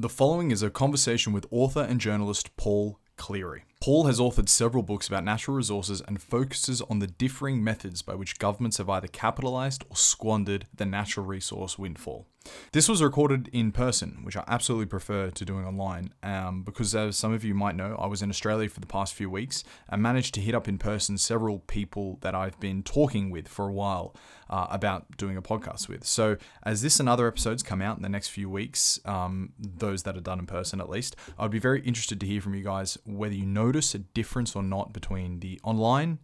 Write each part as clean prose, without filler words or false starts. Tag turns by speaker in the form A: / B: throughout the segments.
A: The following is a conversation with author and journalist Paul Cleary. Paul has authored several books about natural resources and focuses on the differing methods by which governments have either capitalized or squandered the natural resource windfall. This was recorded in person, which I absolutely prefer to doing online, because as some of you might know, I was in Australia for the past few weeks and managed to hit up in person several people that I've been talking with for a while about doing a podcast with. So as this and other episodes come out in the next few weeks, those that are done in person at least, I'd be very interested to hear from you guys whether you notice a difference or not between the online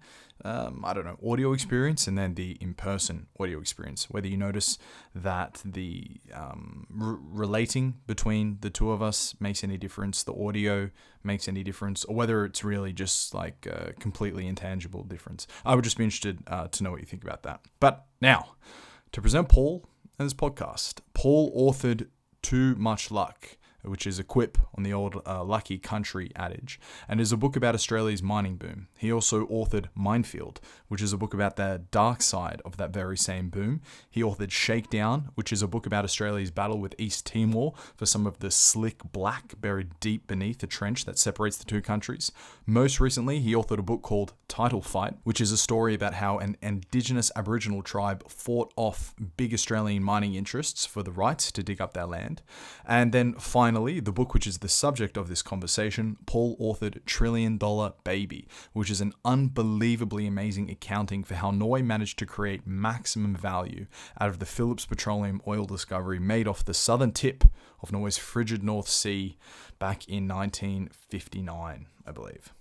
A: audio experience and then the in-person audio experience. Whether you notice that the relating between the two of us makes any difference, the audio makes any difference, or whether it's really just like a completely intangible difference. I would just be interested to know what you think about that. But now, to present Paul and this podcast. Paul authored Too Much Luck, which is a quip on the old lucky country adage, and is a book about Australia's mining boom. He also authored Minefield, which is a book about the dark side of that very same boom. He authored Shakedown, which is a book about Australia's battle with East Timor for some of the slick black buried deep beneath the trench that separates the two countries. Most recently, he authored a book called Title Fight, which is a story about how an indigenous Aboriginal tribe fought off big Australian mining interests for the right to dig up their land. And then finally, the book which is the subject of this conversation, Paul authored $1 Trillion Baby, which is an unbelievably amazing accounting for how Norway managed to create maximum value out of the Phillips petroleum oil discovery made off the southern tip of Norway's frigid North Sea back in 1959, I believe.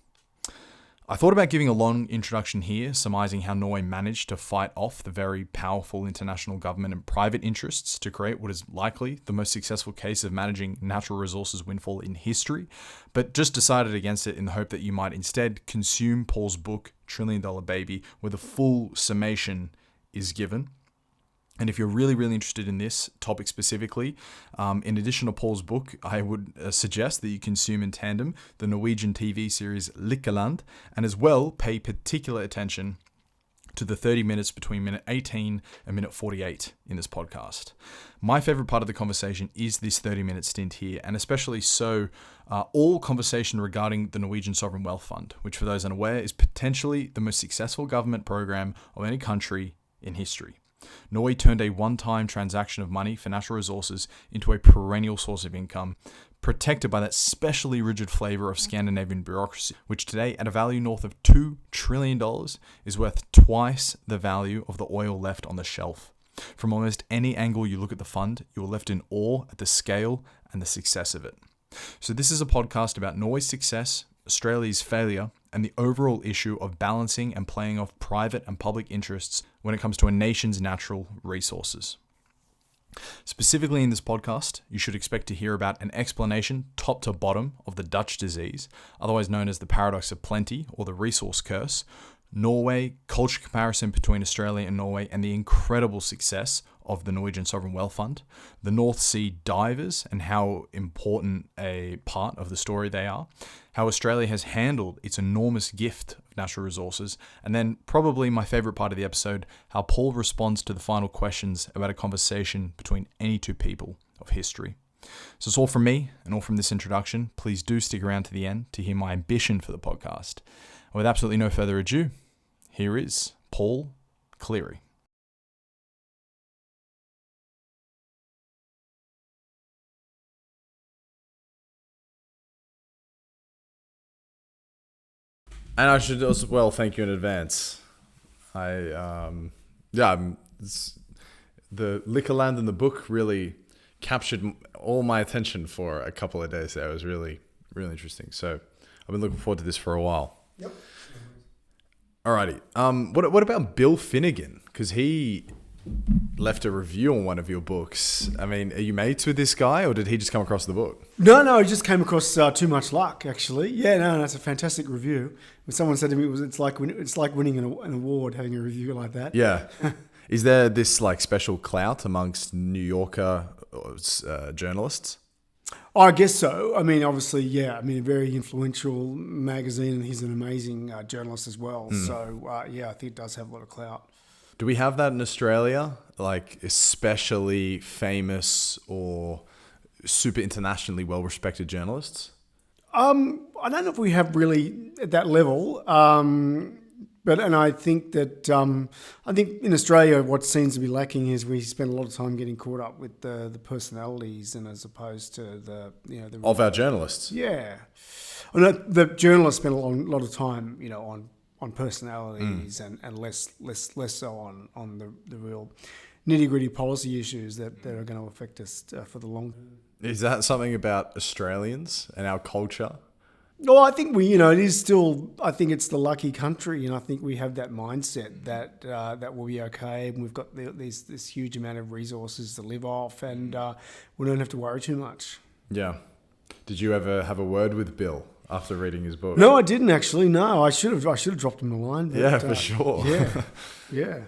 A: I thought about giving a long introduction here, surmising how Norway managed to fight off the very powerful international government and private interests to create what is likely the most successful case of managing natural resources windfall in history, but just decided against it in the hope that you might instead consume Paul's book, $1 Trillion Baby, where the full summation is given. And if you're really, really interested in this topic specifically, in addition to Paul's book, I would suggest that you consume in tandem the Norwegian TV series Mishandled, and as well pay particular attention to the 30 minutes between minute 18 and minute 48 in this podcast. My favorite part of the conversation is this 30-minute stint here, and especially so all conversation regarding the Norwegian Sovereign Wealth Fund, which for those unaware is potentially the most successful government program of any country in history. Norway turned a one-time transaction of money for natural resources into a perennial source of income, protected by that specially rigid flavor of Scandinavian bureaucracy, which today, at a value north of $2 trillion, is worth twice the value of the oil left on the shelf. From almost any angle you look at the fund, you are left in awe at the scale and the success of it. So this is a podcast about Norway's success, Australia's failure, and the overall issue of balancing and playing off private and public interests when it comes to a nation's natural resources. Specifically in this podcast, you should expect to hear about an explanation top to bottom of the Dutch disease, otherwise known as the paradox of plenty or the resource curse, Norway, culture comparison between Australia and Norway, and the incredible success of the Norwegian Sovereign Wealth Fund, the North Sea divers and how important a part of the story they are, how Australia has handled its enormous gift of natural resources, and then probably my favorite part of the episode, how Paul responds to the final questions about a conversation between any two people of history. So it's all from me and all from this introduction. Please do stick around to the end to hear my ambition for the podcast. And with absolutely no further ado, here is Paul Cleary. And I should as well thank you in advance. The Liquorland and the book really captured all my attention for a couple of days there. It was really, really interesting. So I've been looking forward to this for a while.
B: Yep.
A: Alrighty. What about Bill Finnegan? Because he left a review on one of your books. I mean, are you mates with this guy, or did he just come across the book?
B: No, I just came across Too Much Luck, actually. Yeah, no, it's a fantastic review. When someone said to me, it's like winning an award, having a review like that.
A: Yeah. Is there this like special clout amongst New Yorker journalists?
B: Oh, I guess so. I mean, obviously, yeah. I mean, a very influential magazine, and he's an amazing journalist as well. So, yeah, I think it does have a lot of clout.
A: Do we have that in Australia? Like especially famous or super internationally well-respected journalists?
B: I don't know if we have really at that level. And I think that I think in Australia, what seems to be lacking is we spend a lot of time getting caught up with the personalities, and as opposed to the
A: Of our journalists?
B: Yeah, I know the journalists spend a lot of time on personalities and less so on the real nitty-gritty policy issues that are going to affect us for the long term.
A: Is that something about Australians and our culture?
B: Well, I think it is still. I think it's the lucky country, and I think we have that mindset that we'll be okay, and we've got this huge amount of resources to live off, and we don't have to worry too much.
A: Yeah. Did you ever have a word with Bill after reading his book?
B: No, I didn't actually. No, I should have dropped him a line. But,
A: yeah, for sure.
B: Yeah.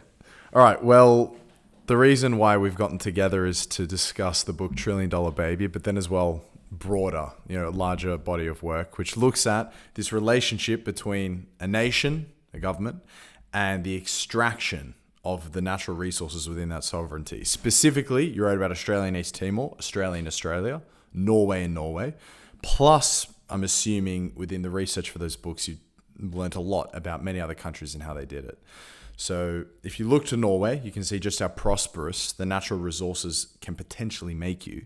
A: All right. Well, the reason why we've gotten together is to discuss the book $1 Trillion Baby, but then as well, broader, larger body of work, which looks at this relationship between a nation, a government, and the extraction of the natural resources within that sovereignty. Specifically, you wrote about Australia and East Timor, Australia and Australia, Norway and Norway. Plus, I'm assuming within the research for those books, you learnt a lot about many other countries and how they did it. So if you look to Norway, you can see just how prosperous the natural resources can potentially make you.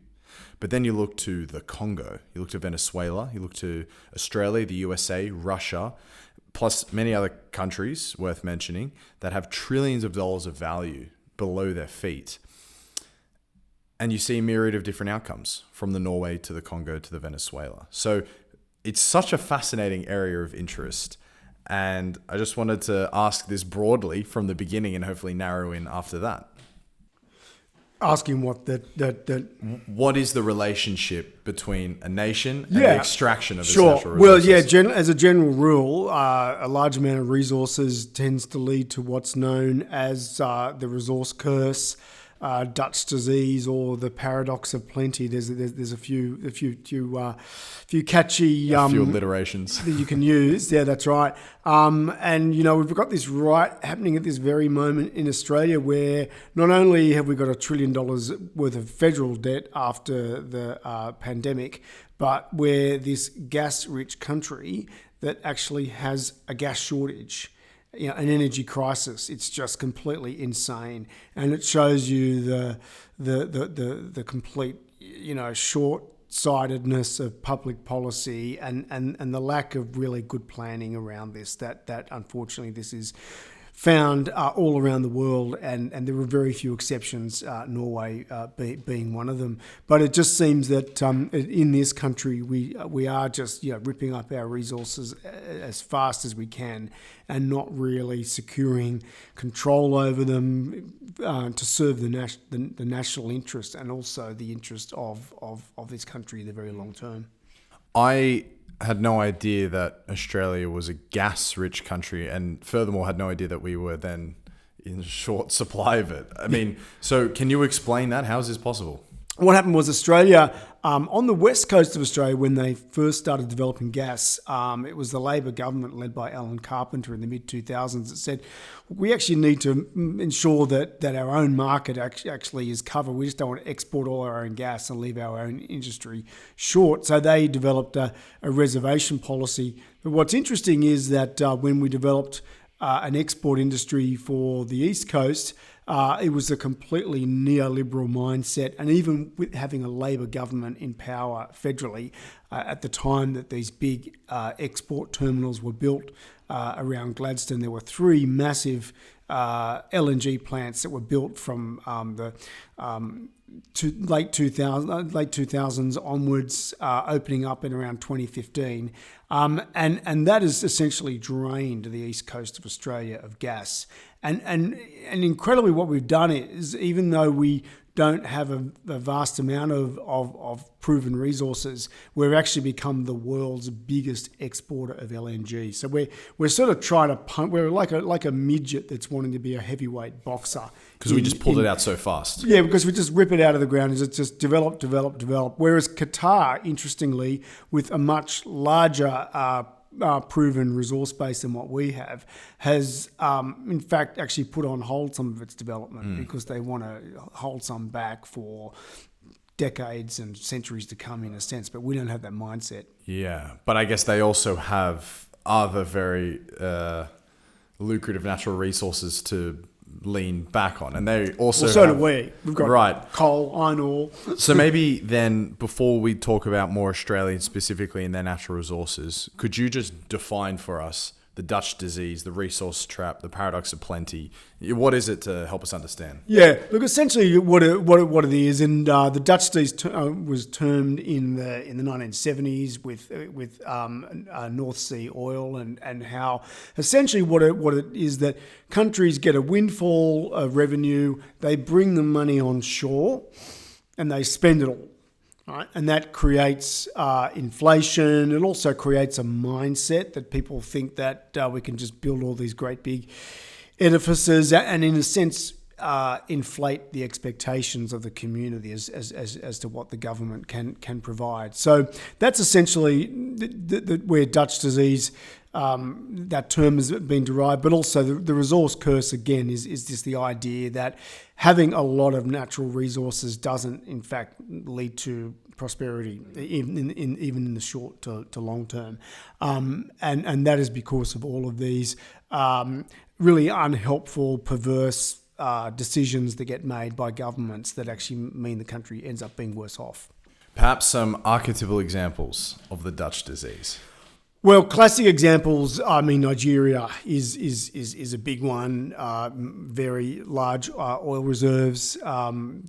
A: But then you look to the Congo, you look to Venezuela, you look to Australia, the USA, Russia, plus many other countries worth mentioning that have trillions of dollars of value below their feet. And you see a myriad of different outcomes from the Norway to the Congo to the Venezuela. So it's such a fascinating area of interest. And I just wanted to ask this broadly from the beginning and hopefully narrow in after that.
B: Asking what
A: what is the relationship between a nation and the extraction of its natural
B: Well,
A: resources?
B: as a general rule, a large amount of resources tends to lead to what's known as the resource curse, Dutch disease, or the paradox of plenty. There's a few catchy
A: A few alliterations
B: that you can use. Yeah, that's right. And we've got this happening at this very moment in Australia, where not only have we got $1 trillion worth of federal debt after the pandemic, but we're this gas-rich country that actually has a gas shortage. An energy crisis. It's just completely insane, and it shows you the complete short-sightedness of public policy and the lack of really good planning around this. That unfortunately this is found all around the world, and there are very few exceptions, Norway being one of them. But it just seems that in this country we are just ripping up our resources as fast as we can, and not really securing control over them to serve the national interest and also the interest of this country in the very long term.
A: I had no idea that Australia was a gas-rich country, and furthermore had no idea that we were then in short supply of it. I mean, so can you explain that? How is this possible?
B: What happened was Australia, on the west coast of Australia, when they first started developing gas, it was the Labor government led by Alan Carpenter in the mid-2000s that said, we actually need to ensure that our own market actually is covered. We just don't want to export all our own gas and leave our own industry short. So they developed a reservation policy. But what's interesting is that when we developed an export industry for the East Coast, it was a completely neoliberal mindset, and even with having a Labor government in power federally at the time that these big export terminals were built around Gladstone, there were 3 massive LNG plants that were built from the late 2000s onwards, opening up in around 2015, and that has essentially drained the east coast of Australia of gas. And incredibly, what we've done is, even though we don't have a vast amount of proven resources, we've actually become the world's biggest exporter of LNG. So we're sort of trying to punt. We're like a midget that's wanting to be a heavyweight boxer.
A: Because we just pulled it out so fast.
B: Yeah, because we just rip it out of the ground. It's just develop. Whereas Qatar, interestingly, with a much larger proven resource base than what we have, has in fact actually put on hold some of its development because they want to hold some back for decades and centuries to come, in a sense. But we don't have that mindset.
A: Yeah, but I guess they also have other very lucrative natural resources to lean back on, and they also
B: so do we. We've got
A: right.
B: coal, iron ore.
A: So maybe then, before we talk about more Australian specifically in their natural resources, could you just define for us the Dutch disease, the resource trap, the paradox of plenty? What is it, to help us understand?
B: Yeah, look, essentially what it is, and the Dutch disease was termed in the 1970s with North Sea oil, and how essentially what it is that countries get a windfall of revenue, they bring the money on shore, and they spend it all. Right? And that creates inflation. It also creates a mindset that people think that we can just build all these great big edifices and, in a sense, inflate the expectations of the community as to what the government can provide. So that's essentially where Dutch disease, that term has been derived. But also the resource curse, again, is just the idea that having a lot of natural resources doesn't, in fact, lead to prosperity, even in the short to long term. And that is because of all of these really unhelpful, perverse decisions that get made by governments that actually mean the country ends up being worse off.
A: Perhaps some archetypal examples of the Dutch disease.
B: Well, classic examples, I mean, Nigeria is a big one, very large oil reserves.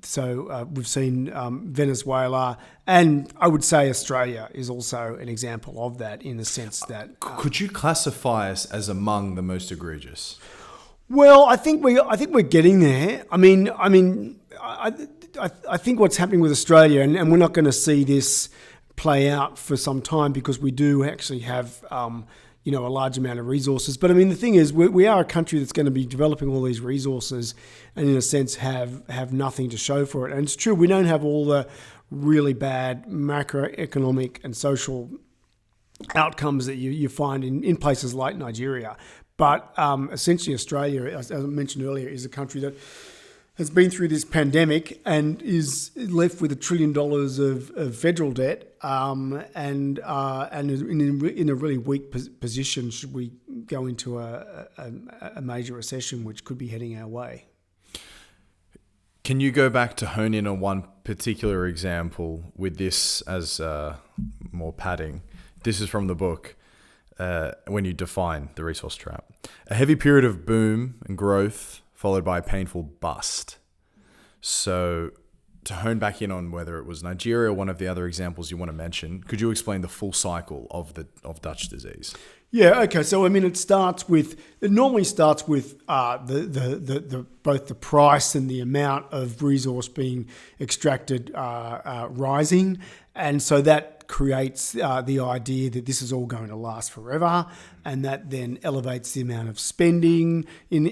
B: So we've seen Venezuela, and I would say Australia is also an example of that, in the sense that...
A: Could you classify us as among the most egregious?
B: Well, I think we're getting there. I think what's happening with Australia, and we're not going to see this play out for some time, because we do actually have a large amount of resources. But I mean, the thing is, we are a country that's going to be developing all these resources, and in a sense have nothing to show for it. And it's true, we don't have all the really bad macroeconomic and social outcomes that you find in places like Nigeria. But essentially, Australia, as I mentioned earlier, is a country that has been through this pandemic and is left with $1 trillion of federal debt, and is in a really weak position should we go into a major recession, which could be heading our way.
A: Can you go back to hone in on one particular example with this as more padding? This is from the book. When you define the resource trap, a heavy period of boom and growth followed by a painful bust. So to hone back in on whether it was Nigeria or one of the other examples you want to mention, could you explain the full cycle of Dutch disease? Yeah,
B: okay. So I mean, it normally starts with the both the price and the amount of resource being extracted rising, and so that creates the idea that this is all going to last forever, and that then elevates the amount of spending in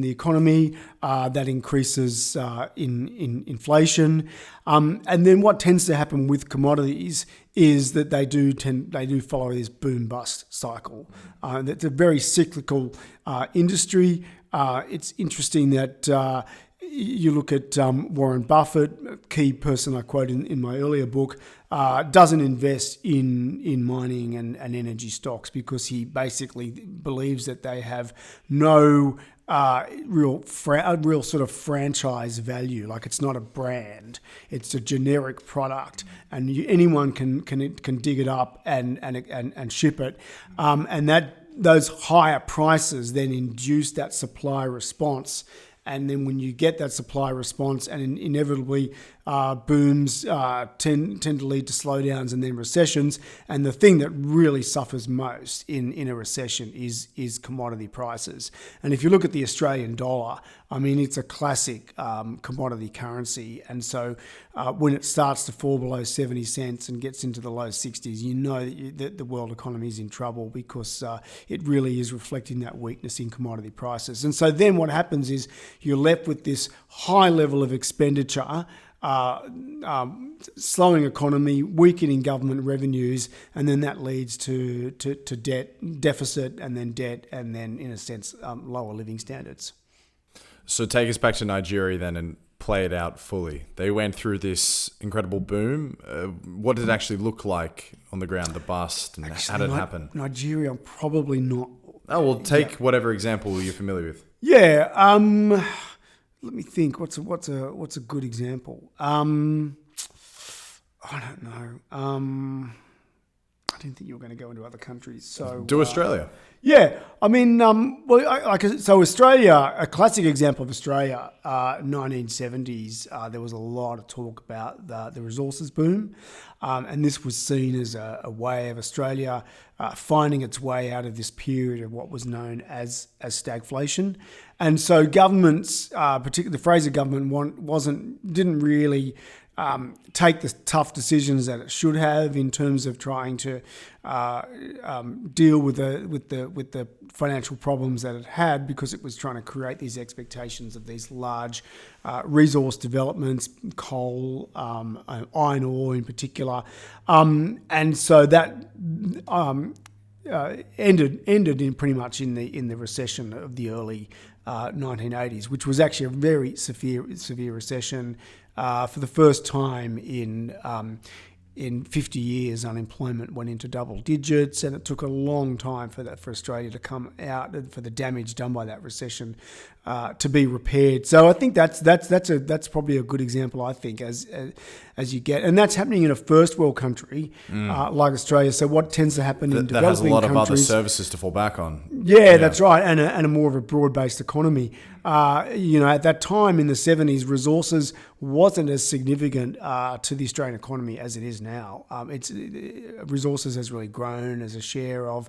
B: the economy. That increases in inflation, and then what tends to happen with commodities is that they do follow this boom bust cycle. That's a very cyclical industry. It's interesting that you look at Warren Buffett, a key person I quote in my earlier book, doesn't invest in mining and energy stocks, because he basically believes that they have no real sort of franchise value. Like, it's not a brand; it's a generic product, and anyone can dig it up and ship it, and that those higher prices then induce that supply response. And then when you get that supply response, and inevitably booms tend to lead to slowdowns and then recessions. And the thing that really suffers most in a recession is commodity prices. And if you look at the Australian dollar, I mean, it's a classic commodity currency. And so when it starts to fall below 70 cents and gets into the low 60s, you know that the world economy is in trouble, because it really is reflecting that weakness in commodity prices. And so then what happens is you're left with this high level of expenditure, slowing economy, weakening government revenues, and then that leads to deficit, and then debt, and then, in a sense, lower living standards.
A: So take us back to Nigeria then, and play it out fully? They went through this incredible boom. What did it actually look like on the ground, the bust, and how did it happen?
B: Nigeria, probably not.
A: Oh, well, take whatever example you're familiar with.
B: Yeah. Let me think. What's a good example? I don't know. I didn't think you were going to go into other countries. So
A: do Australia.
B: Yeah, I mean, so Australia, a classic example of Australia, 1970s, there was a lot of talk about the resources boom, and this was seen as a way of Australia finding its way out of this period of what was known as stagflation. And so governments, particularly the Fraser government, didn't really take the tough decisions that it should have in terms of trying to deal with the financial problems that it had, because it was trying to create these expectations of these large resource developments, coal, iron ore in particular, and so that ended in pretty much in the recession of the early 1980s, which was actually a very severe recession. For the first time in 50 years, unemployment went into double digits, and it took a long time for Australia to come out, and for the damage done by that recession to be repaired. So I think that's probably a good example, I think, as you get, and that's happening in a first world country like Australia. So what tends to happen in developing countries,
A: that has a lot of other services to fall back on.
B: Yeah, that's right, and a more of a broad-based economy. At that time in the 70s, resources wasn't as significant to the Australian economy as it is now. Resources has really grown as a share of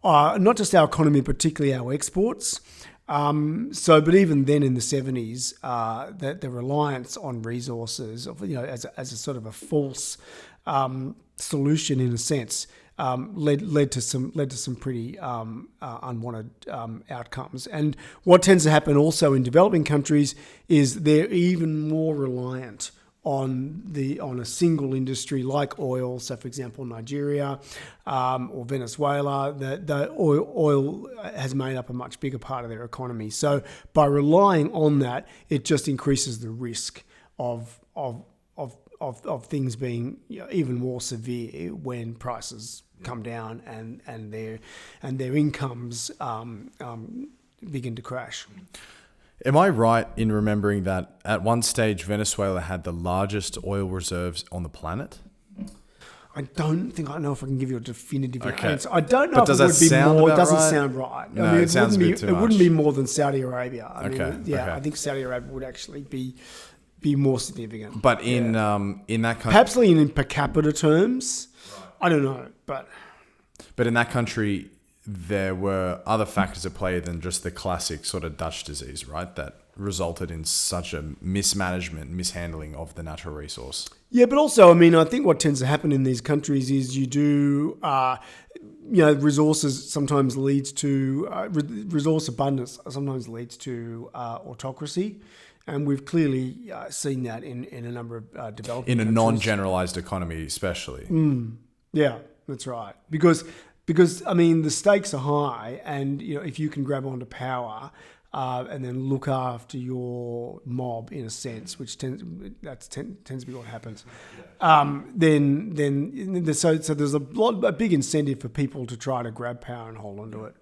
B: not just our economy, particularly our exports. But even then in the 70s, the reliance on resources, as a sort of a false solution in a sense, led to some pretty unwanted outcomes. And what tends to happen also in developing countries is they're even more reliant on a single industry like oil. So, for example, Nigeria or Venezuela, the oil has made up a much bigger part of their economy. So, by relying on that, it just increases the risk of things being even more severe when prices come down and their incomes begin to crash.
A: Am I right in remembering that at one stage Venezuela had the largest oil reserves on the planet?
B: I don't think I know if I can give you a definitive answer. I don't know
A: but
B: if it would be more. It doesn't sound right.
A: No, it sounds a bit too much.
B: It wouldn't be more than Saudi Arabia.
A: I
B: think Saudi Arabia would actually be more significant.
A: But in that country,
B: perhaps in per capita terms, I don't know. But
A: in that country, there were other factors at play than just the classic sort of Dutch disease, right? That resulted in such a mishandling of the natural resource.
B: Yeah, but also, I think what tends to happen in these countries is you do, resources sometimes leads to, resource abundance sometimes leads to autocracy. And we've clearly seen that in a number of developing countries.
A: Non-generalized economy especially.
B: Yeah, that's right. Because the stakes are high, and if you can grab onto power and then look after your mob in a sense, which tends to be what happens. So there's a big incentive for people to try to grab power and hold onto it.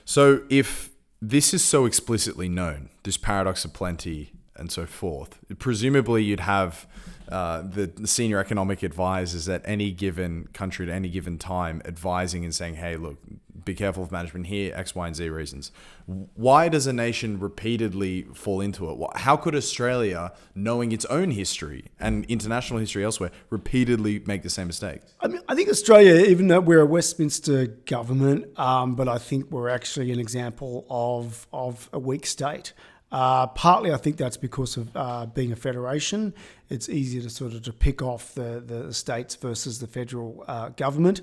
A: So if this is so explicitly known, this paradox of plenty and so forth, presumably you'd have the senior economic advisors at any given country at any given time advising and saying, hey, look, be careful of management here, X, Y, and Z reasons. Why does a nation repeatedly fall into it? How could Australia, knowing its own history and international history elsewhere, repeatedly make the same mistake?
B: I think Australia, even though we're a Westminster government, but I think we're actually an example of a weak state. Partly, I think that's because of being a federation. It's easier to pick off the states versus the federal government.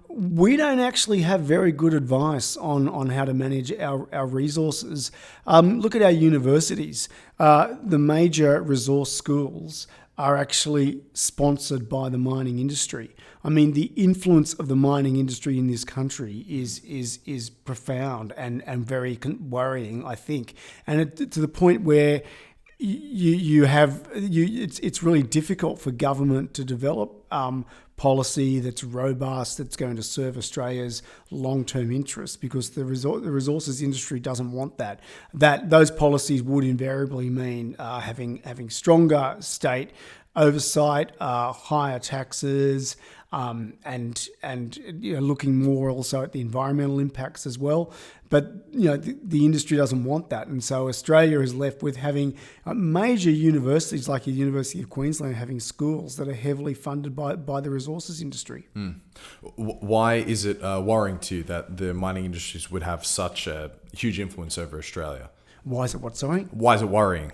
B: We don't actually have very good advice on how to manage our resources. Look at our universities. The major resource schools are actually sponsored by the mining industry. The influence of the mining industry in this country is profound and very worrying, I think. And to the point where it's really difficult for government to develop policy that's robust, that's going to serve Australia's long-term interests, because the resources industry doesn't want that. Those policies would invariably mean having stronger state oversight, higher taxes, and looking more also at the environmental impacts as well. But the industry doesn't want that, and so Australia is left with having major universities like the University of Queensland having schools that are heavily funded by the resources industry.
A: Why is it worrying to you that the mining industries would have such a huge influence over Australia?
B: Why is it what? Sorry.
A: Why is it worrying?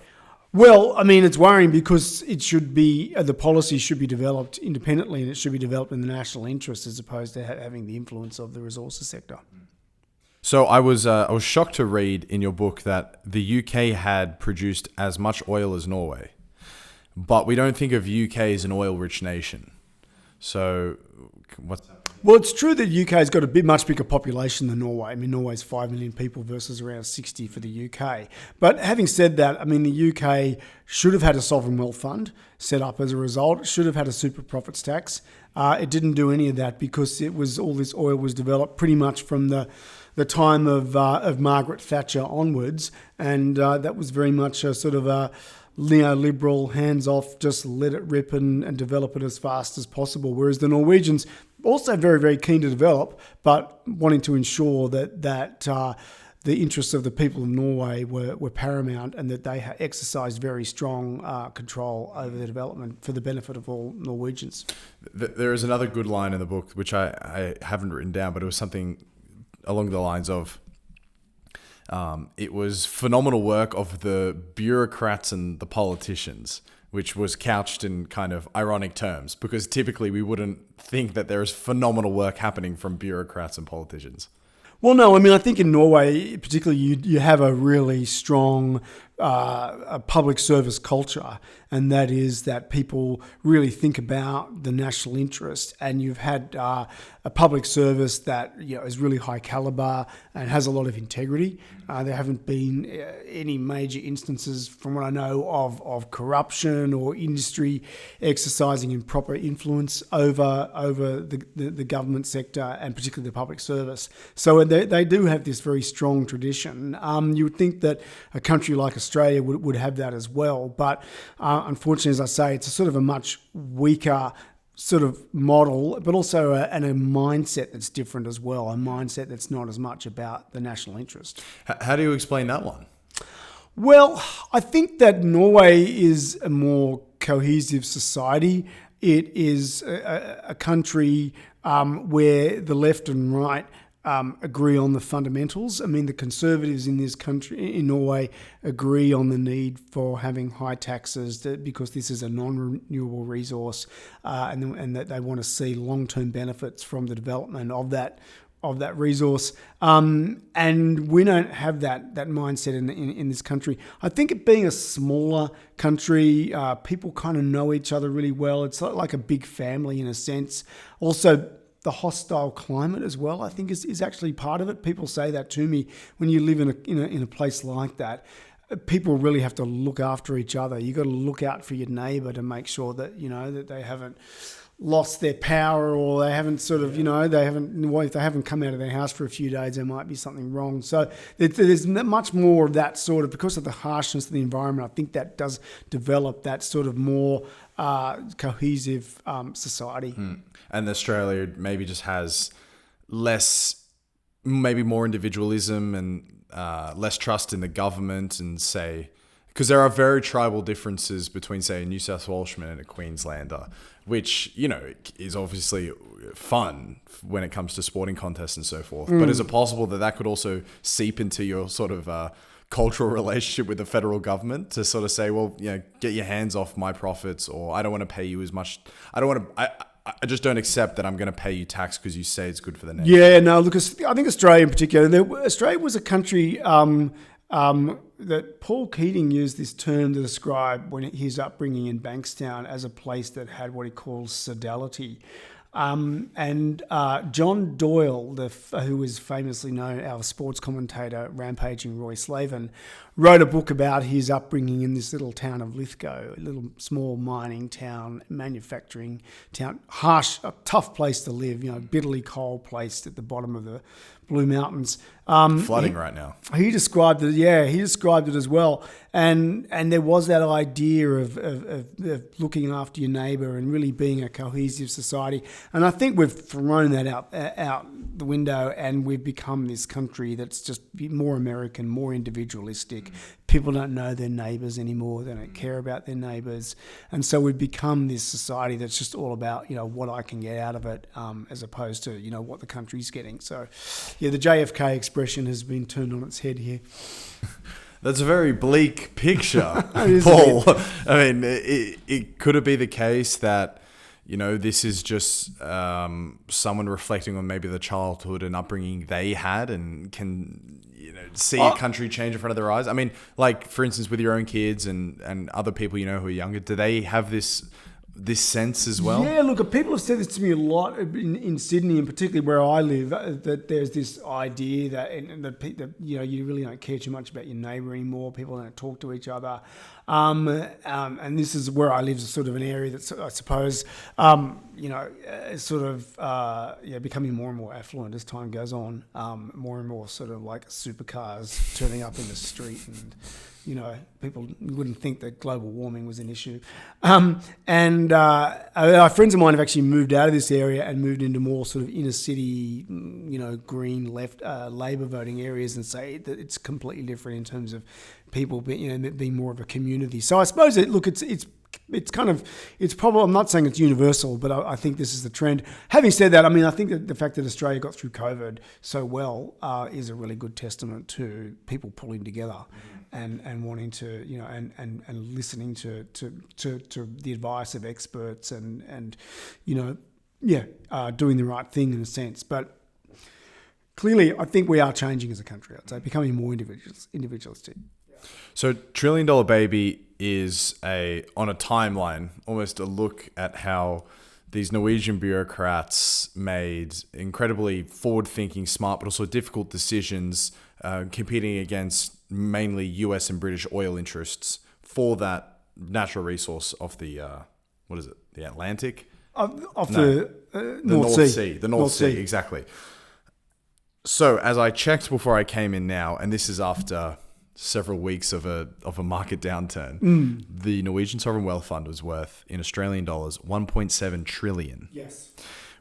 B: Well, I mean, it's worrying because it should be the policy should be developed independently, and it should be developed in the national interest as opposed to having the influence of the resources sector.
A: So I was shocked to read in your book that the UK had produced as much oil as Norway, but we don't think of UK as an oil-rich nation. So what's that?
B: Well, it's true that the UK has got a much bigger population than Norway. I mean, Norway's 5 million people versus around 60 for the UK. But having said that, I mean, the UK should have had a sovereign wealth fund set up as a result. It should have had a super profits tax. It didn't do any of that because all this oil was developed pretty much from the time of Margaret Thatcher onwards, and that was very much a sort of a neoliberal, hands-off, just let it rip and develop it as fast as possible. Whereas the Norwegians, also very, very keen to develop, but wanting to ensure that the interests of the people of Norway were paramount, and that they exercised very strong control over the development for the benefit of all Norwegians.
A: There is another good line in the book, which I haven't written down, but it was something along the lines of, it was phenomenal work of the bureaucrats and the politicians, which was couched in kind of ironic terms, because typically we wouldn't think that there is phenomenal work happening from bureaucrats and politicians.
B: Well, no, I mean, I think in Norway, particularly, you have a really strong a public service culture, and that is that people really think about the national interest, and you've had a public service that is really high caliber and has a lot of integrity. There haven't been any major instances, from what I know, of corruption or industry exercising improper influence over the government sector, and particularly the public service. So they do have this very strong tradition. You would think that a country like Australia would have that as well, but unfortunately, as I say, it's a sort of a much weaker sort of model, but also a mindset that's different as well, a mindset that's not as much about the national interest.
A: How do you explain that one?
B: Well, I think that Norway is a more cohesive society. It is a country where the left and right agree on the fundamentals. I mean, the Conservatives in this country, in Norway, agree on the need for having high taxes because this is a non-renewable resource, and that they want to see long-term benefits from the development of that resource. And we don't have that mindset in this country. I think it being a smaller country, people kind of know each other really well. It's like a big family in a sense. Also, the hostile climate as well, I think, is actually part of it. People say that to me. When you live in a place like that, people really have to look after each other. You got to look out for your neighbour to make sure that that they haven't lost their power, or they haven't sort of if they haven't come out of their house for a few days, there might be something wrong. So there's much more of that sort of, because of the harshness of the environment. I think that does develop that sort of more cohesive society.
A: And Australia maybe just has maybe more individualism and less trust in the government, and because there are very tribal differences between, say, a New South Welshman and a Queenslander, which, is obviously fun when it comes to sporting contests and so forth. But is it possible that could also seep into your sort of cultural relationship with the federal government to sort of say, well, get your hands off my profits, or I don't want to pay you as much. I just don't accept that I'm going to pay you tax because you say it's good for the nation.
B: Yeah, no, look, I think Australia in particular, Australia was a country that Paul Keating used this term to describe when his upbringing in Bankstown as a place that had what he calls sodality. And John Doyle, who is famously known, our sports commentator, rampaging Roy Slaven, wrote a book about his upbringing in this little town of Lithgow, a little small mining town, manufacturing town, harsh, a tough place to live, bitterly cold place at the bottom of the Blue Mountains.
A: Flooding right now.
B: He described it. Yeah, he described it as well. And there was that idea of looking after your neighbour and really being a cohesive society. And I think we've thrown that out the window, and we've become this country that's just more American, more individualistic. People don't know their neighbours anymore. They don't care about their neighbours. And so we've become this society that's just all about, what I can get out of it, as opposed to, what the country's getting. So, yeah, the JFK expression has been turned on its head here.
A: That's a very bleak picture, Paul. I mean, it could it be the case that, this is just someone reflecting on maybe the childhood and upbringing they had and can, see a country change in front of their eyes? I mean, like, for instance, with your own kids and other people who are younger, do they have this sense as well?
B: Yeah, look, people have said this to me a lot in Sydney, and particularly where I live, that there's this idea that you really don't care too much about your neighbour anymore. People don't talk to each other, and this is where I live, is sort of an area that's, I suppose, is sort of becoming more and more affluent as time goes on. More and more sort of like supercars turning up in the street, and people wouldn't think that global warming was an issue. And our friends of mine have actually moved out of this area and moved into more sort of inner city, green left Labor voting areas, and say that it's completely different in terms of people being more of a community. So I suppose it's probably, I'm not saying it's universal, but I think this is the trend. Having said that, I mean, I think that the fact that Australia got through COVID so well is a really good testament to people pulling together and wanting to, and listening to the advice of experts and doing the right thing in a sense. But clearly, I think we are changing as a country. I'd say becoming more individualistic.
A: So $1 Trillion Baby is on a timeline, almost a look at how these Norwegian bureaucrats made incredibly forward-thinking, smart, but also difficult decisions, competing against mainly US and British oil interests for that natural resource of the, the Atlantic?
B: The North Sea.
A: The North Sea, exactly. So as I checked before I came in now, and this is after several weeks of a market downturn, the Norwegian Sovereign Wealth Fund was worth, in Australian dollars, 1.7 trillion.
B: Yes.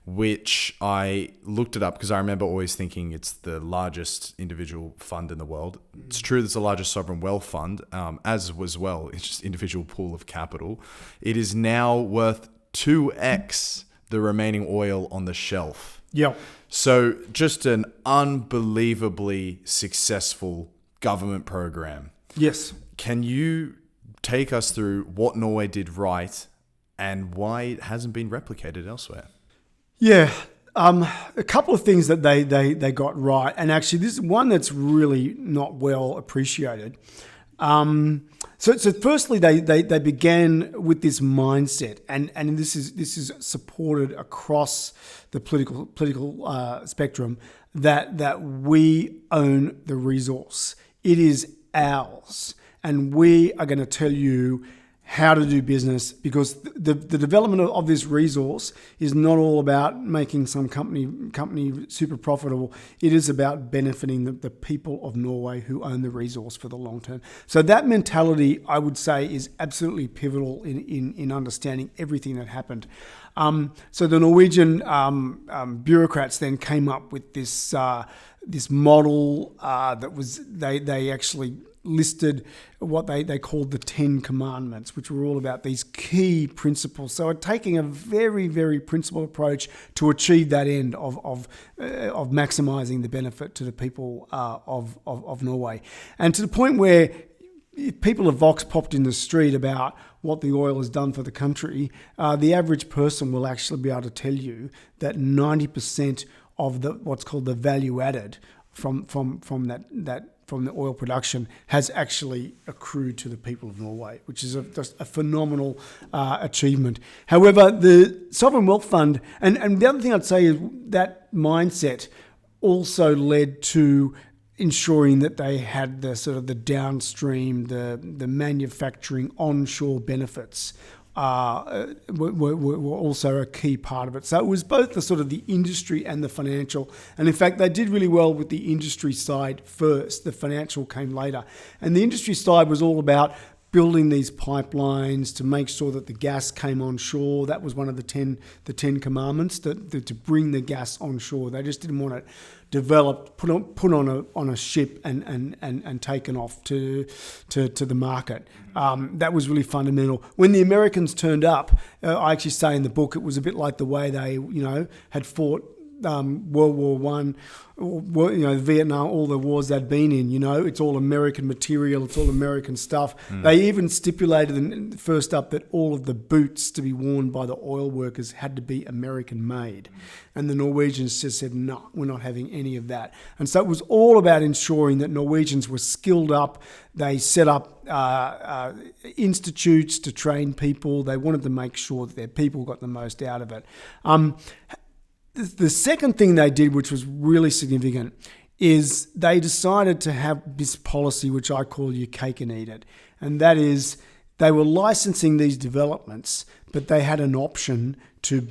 A: Which I looked it up because I remember always thinking it's the largest individual fund in the world. It's true, it's the largest sovereign wealth fund, as well. It's just individual pool of capital. It is now worth 2x the remaining oil on the shelf.
B: Yeah.
A: So just an unbelievably successful government program.
B: Yes.
A: Can you take us through what Norway did right and why it hasn't been replicated elsewhere? Yeah,
B: a couple of things that they got right, and actually this is one that's really not well appreciated. So firstly, they began with this mindset, and this is supported across the political spectrum, that we own the resource. It is ours, and we are going to tell you how to do business, because the development of this resource is not all about making some company super profitable. It is about benefiting the people of Norway who own the resource for the long term. So that mentality, I would say, is absolutely pivotal in understanding everything that happened. So the Norwegian bureaucrats then came up with this model that was they actually listed what they called the 10 Commandments, which were all about these key principles. So taking a very, very principled approach to achieve that end of maximising the benefit to the people of Norway. And to the point where if people have vox popped in the street about what the oil has done for the country, the average person will actually be able to tell you that 90% of what's called the value added from the oil production has actually accrued to the people of Norway, which is just a phenomenal achievement. However, the Sovereign Wealth Fund, and the other thing I'd say is that mindset also led to ensuring that they had the sort of the downstream, the manufacturing onshore benefits were also a key part of it. So it was both the sort of the industry and the financial. And in fact, they did really well with the industry side first. The financial came later. And the industry side was all about building these pipelines to make sure that the gas came onshore. That was one of the 10 commandments, to bring the gas onshore. They just didn't want it developed, put on a ship and taken off to the market. That was really fundamental. When the Americans turned up, I actually say in the book, it was a bit like the way they, had fought World War One, Vietnam, all the wars they'd been in. It's all American material, it's all American stuff. They even stipulated first up that all of the boots to be worn by the oil workers had to be American made, and the Norwegians just said, no, we're not having any of that. And so it was all about ensuring that Norwegians were skilled up. They set up institutes to train people. They wanted to make sure that their people got the most out of it. The second thing they did, which was really significant, is they decided to have this policy, which I call your cake and eat it. And that is, they were licensing these developments, but they had an option to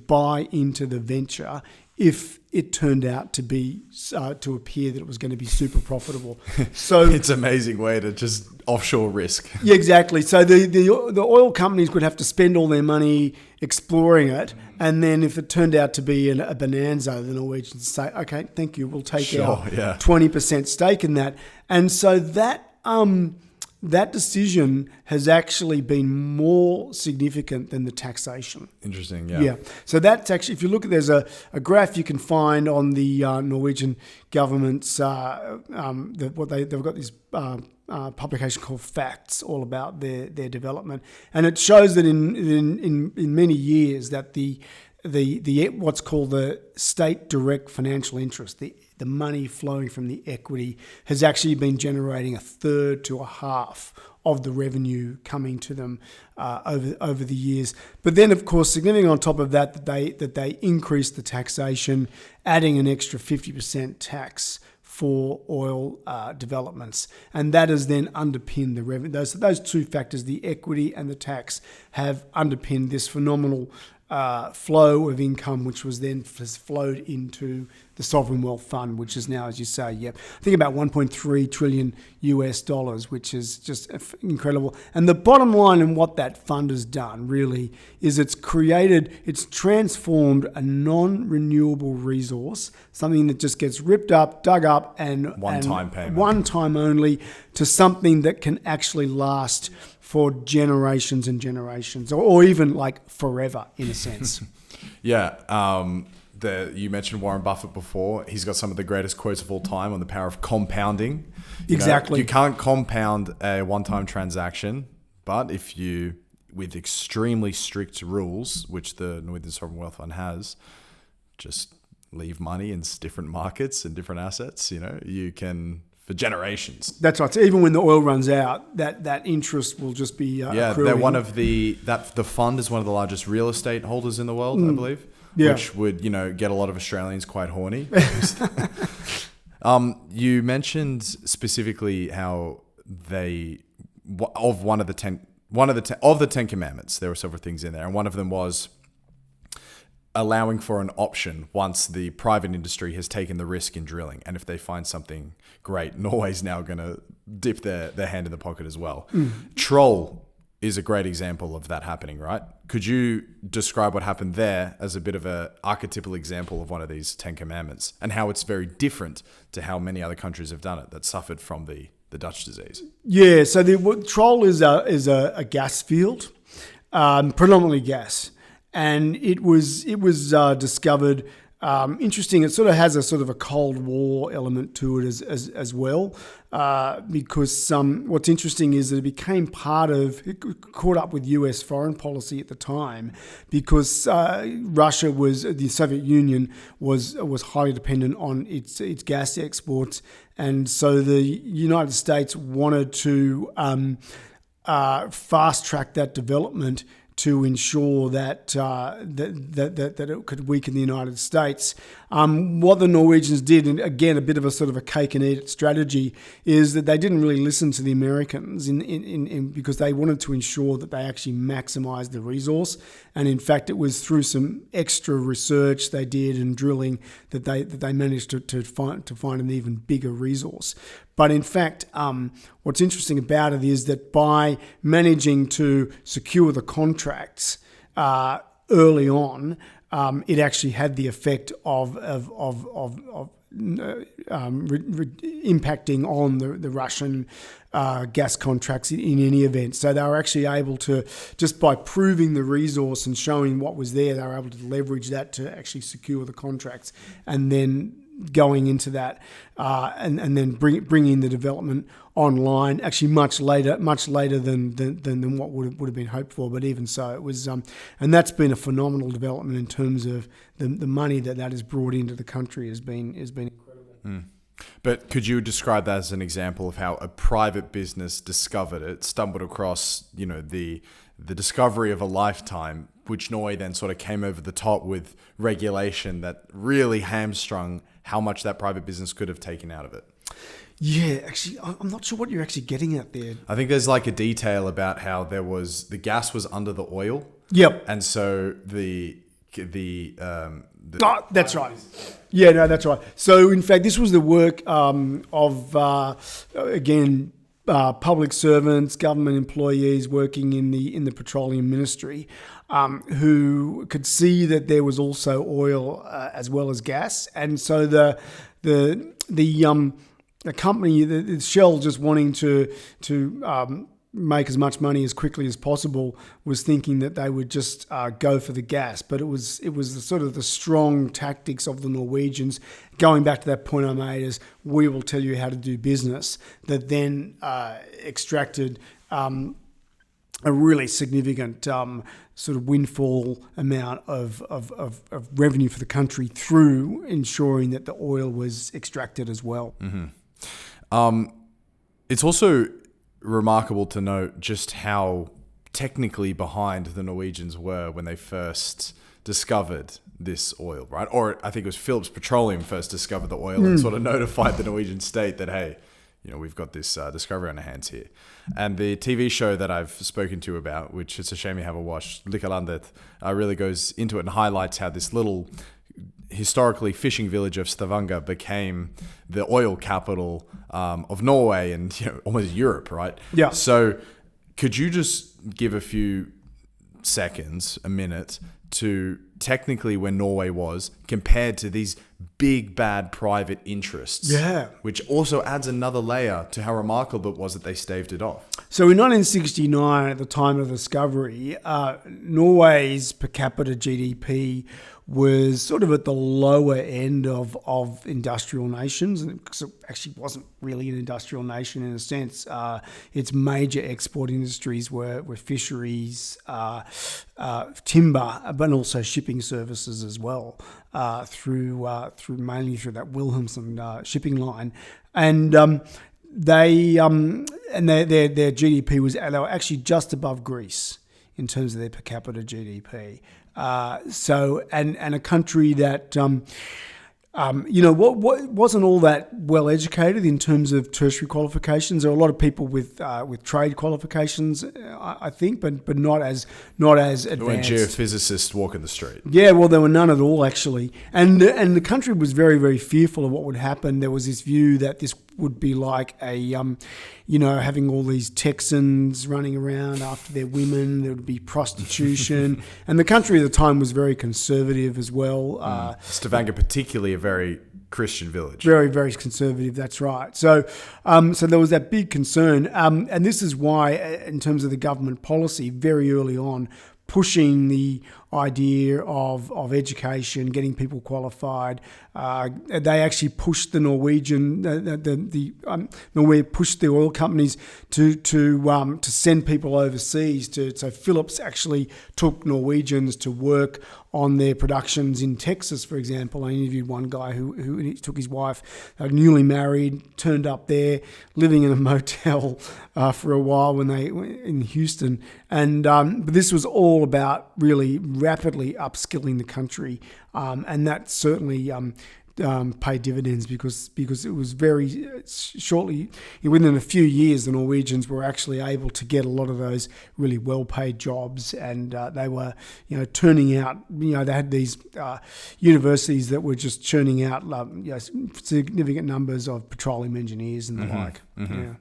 B: buy into the venture if it turned out to be to appear that it was going to be super profitable. So
A: it's an amazing way to just offshore risk.
B: Yeah, exactly. So the oil companies would have to spend all their money exploring it, and then if it turned out to be a bonanza, the Norwegians would say, "Okay, thank you, we'll take our 20% stake in that." And so that decision has actually been more significant than the taxation.
A: Interesting, yeah.
B: Yeah. So that's actually, if you look at, there's a graph you can find on the Norwegian government's, they've got this publication called Facts, all about their development. And it shows that in many years that the what's called the state direct financial interest, the money flowing from the equity, has actually been generating a third to a half of the revenue coming to them over the years. But then, of course, significant on top of that they increased the taxation, adding an extra 50% tax for oil developments, and that has then underpinned the revenue. Those two factors, the equity and the tax, have underpinned this phenomenal flow of income, which was then has flowed into the sovereign wealth fund, which is now, as you say, I think about $1.3 trillion US, which is just incredible. And the bottom line in what that fund has done really is it's transformed a non-renewable resource, something that just gets ripped up, dug up, and
A: one-time payment,
B: one time only, to something that can actually last for generations and generations, or even like forever, in a sense.
A: Yeah. You mentioned Warren Buffett before. He's got some of the greatest quotes of all time on the power of compounding.
B: Exactly.
A: You can't compound a one-time transaction, but if you, with extremely strict rules, which the Norwegian Sovereign Wealth Fund has, just leave money in different markets and different assets, you can... for generations.
B: That's right. So even when the oil runs out, that interest will just be accruing.
A: They're one of the fund is one of the largest real estate holders in the world, I believe.
B: Yeah.
A: Which would get a lot of Australians quite horny. You mentioned specifically how of the 10 commandments, there were several things in there, and one of them was allowing for an option once the private industry has taken the risk in drilling. And if they find something great, Norway's now going to dip their hand in the pocket as well. Troll is a great example of that happening, right? Could you describe what happened there as a bit of an archetypal example of one of these 10 commandments, and how it's very different to how many other countries have done it that suffered from the Dutch disease? Yeah,
B: so Troll is a gas field, predominantly gas. And it was discovered. Interesting. It sort of has a sort of a Cold War element to it as well, because what's interesting is that it caught up with US foreign policy at the time, because the Soviet Union was highly dependent on its gas exports, and so the United States wanted to fast track that development to ensure that that it could weaken the United States. What the Norwegians did, and again a bit of a sort of a cake and eat it strategy, is that they didn't really listen to the Americans because they wanted to ensure that they actually maximised the resource. And in fact, it was through some extra research they did and drilling that they managed to find an even bigger resource. But in fact, what's interesting about it is that by managing to secure the contracts early on, it actually had the effect of impacting on the Russian gas contracts in any event. So they were actually able to, just by proving the resource and showing what was there, they were able to leverage that to actually secure the contracts, and then going into that and then bringing the development online actually much later than what would have been hoped for. But even so, it was and that's been a phenomenal development in terms of the money that has brought into the country has been incredible.
A: But could you describe that as an example of how a private business discovered it, stumbled across, the discovery of a lifetime, which Norway then sort of came over the top with regulation that really hamstrung how much that private business could have taken out of it?
B: Yeah, actually, I'm not sure what you're actually getting at there.
A: I think there's like a detail about how the gas was under the oil.
B: Yep.
A: And so
B: that's right. Yeah, no, that's right. So in fact, this was the work of public servants, government employees working in the petroleum ministry, who could see that there was also oil as well as gas, and so the company, the Shell, just wanting to make as much money as quickly as possible, was thinking that they would just go for the gas. But it was the strong tactics of the Norwegians, going back to that point I made, is we will tell you how to do business, that then extracted a really significant sort of windfall amount of revenue for the country through ensuring that the oil was extracted as well.
A: Mm-hmm. It's also remarkable to note just how technically behind the Norwegians were when they first discovered this oil, right? Or I think it was Phillips Petroleum first discovered the oil and sort of notified the Norwegian state that, hey, we've got this discovery on our hands here. And the TV show that I've spoken to you about, which it's a shame you haven't watched, Mishandled, really goes into it and highlights how this little historically fishing village of Stavanger became the oil capital of Norway and almost Europe, right?
B: Yeah.
A: So could you just give a few seconds, a minute, to technically where Norway was compared to these big bad private interests?
B: Yeah.
A: Which also adds another layer to how remarkable it was that they staved it off.
B: So in 1969, at the time of discovery, Norway's per capita GDP was sort of at the lower end of industrial nations, because it actually wasn't really an industrial nation in a sense. Its major export industries were fisheries, timber, but also shipping services as well, mainly through that Wilhelmsen shipping line, and their GDP they were actually just above Greece in terms of their per capita GDP. And a country that what wasn't all that well educated in terms of tertiary qualifications. There were a lot of people with trade qualifications, I think, but not as advanced.
A: When geophysicists walking the street.
B: Yeah, well, there were none at all actually, and the country was very, very fearful of what would happen. There was this view that this would be like a having all these Texans running around after their women. There would be prostitution, and the country at the time was very conservative as well.
A: Stavanger, particularly a very Christian village.
B: Very, very conservative. That's right. So there was that big concern, and this is why, in terms of the government policy, very early on, pushing the idea of education, getting people qualified. They actually pushed the Norwegian, Norway pushed the oil companies to send people overseas. So Phillips actually took Norwegians to work on their productions in Texas, for example. I interviewed one guy who took his wife, newly married, turned up there, living in a motel for a while when they were in Houston. And but this was all about really rapidly upskilling the country, and that certainly paid dividends because it was very shortly, within a few years, the Norwegians were actually able to get a lot of those really well-paid jobs, and they were, turning out, they had these universities that were just churning out significant numbers of petroleum engineers and the like.
A: Mm-hmm.
B: Yeah.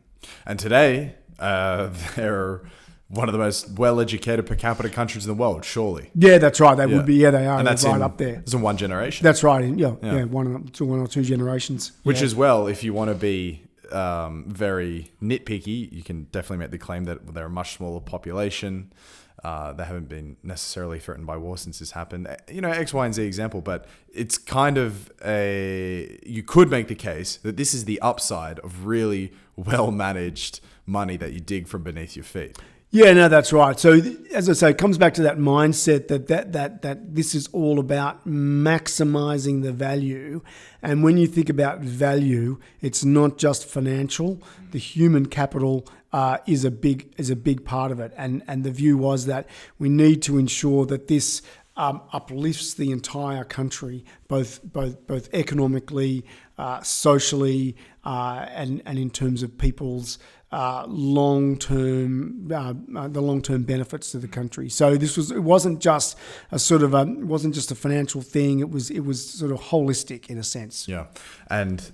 A: And today, they're one of the most well-educated per capita countries in the world, surely.
B: Yeah, that's right. They would be. Yeah, they are.
A: And that's
B: right up there.
A: It's in one generation.
B: That's right. One or two generations.
A: Which as well, if you want to be very nitpicky, you can definitely make the claim that they're a much smaller population. They haven't been necessarily threatened by war since this happened. X, Y, and Z example, but it's kind of you could make the case that this is the upside of really well-managed money that you dig from beneath your feet.
B: Yeah, no, that's right. So as I say, it comes back to that mindset that this is all about maximizing the value. And when you think about value, it's not just financial. The human capital is a big part of it. And the view was that we need to ensure that this uplifts the entire country, both economically, socially, and in terms of people's the long-term benefits to the country. So it wasn't just a financial thing. It was sort of holistic in a sense.
A: Yeah, and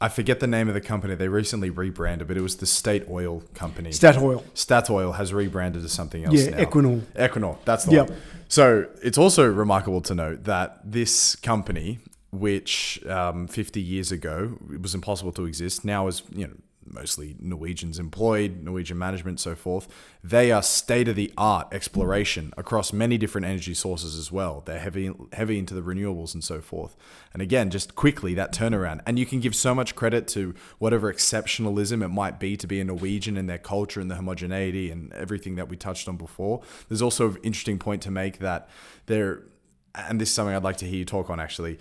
A: I forget the name of the company. They recently rebranded, but it was the State Oil Company. Statoil has rebranded as something else now. Equinor, that's the one. So it's also remarkable to note that this company, which 50 years ago it was impossible to exist, now is mostly Norwegians employed, Norwegian management, so forth. They are state-of-the-art exploration across many different energy sources as well. They're heavy into the renewables and so forth. And again, just quickly, that turnaround. And you can give so much credit to whatever exceptionalism it might be to be a Norwegian and their culture and the homogeneity and everything that we touched on before. There's also an interesting point to make that and this is something I'd like to hear you talk on actually,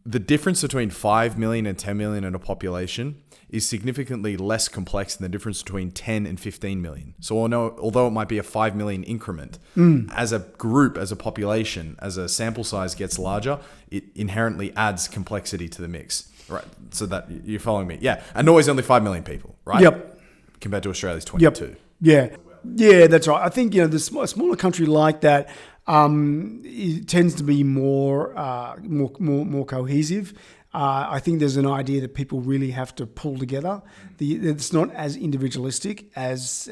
A: the difference between 5 million and 10 million in a population is significantly less complex than the difference between 10 and 15 million. So although it might be a 5 million increment, as a group, as a population, as a sample size gets larger, it inherently adds complexity to the mix, right? So that you're following me. Yeah. And Norway's only 5 million people, right?
B: Yep.
A: Compared to Australia's 22.
B: Yep. Yeah, that's right. I think, a smaller country like that, it tends to be more cohesive. I think there's an idea that people really have to pull together. It's not as individualistic as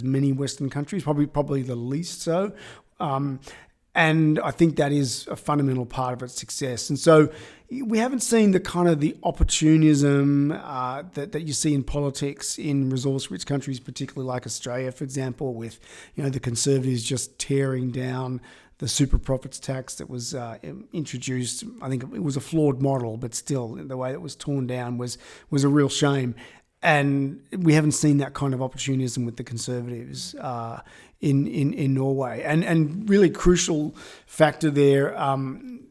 B: many Western countries, probably the least so. And I think that is a fundamental part of its success. And so we haven't seen the kind of the opportunism that you see in politics in resource-rich countries, particularly like Australia, for example, with the Conservatives just tearing down the super profits tax that was introduced. I think it was a flawed model, but still the way it was torn down was a real shame. And we haven't seen that kind of opportunism with the Conservatives in Norway. And really crucial factor there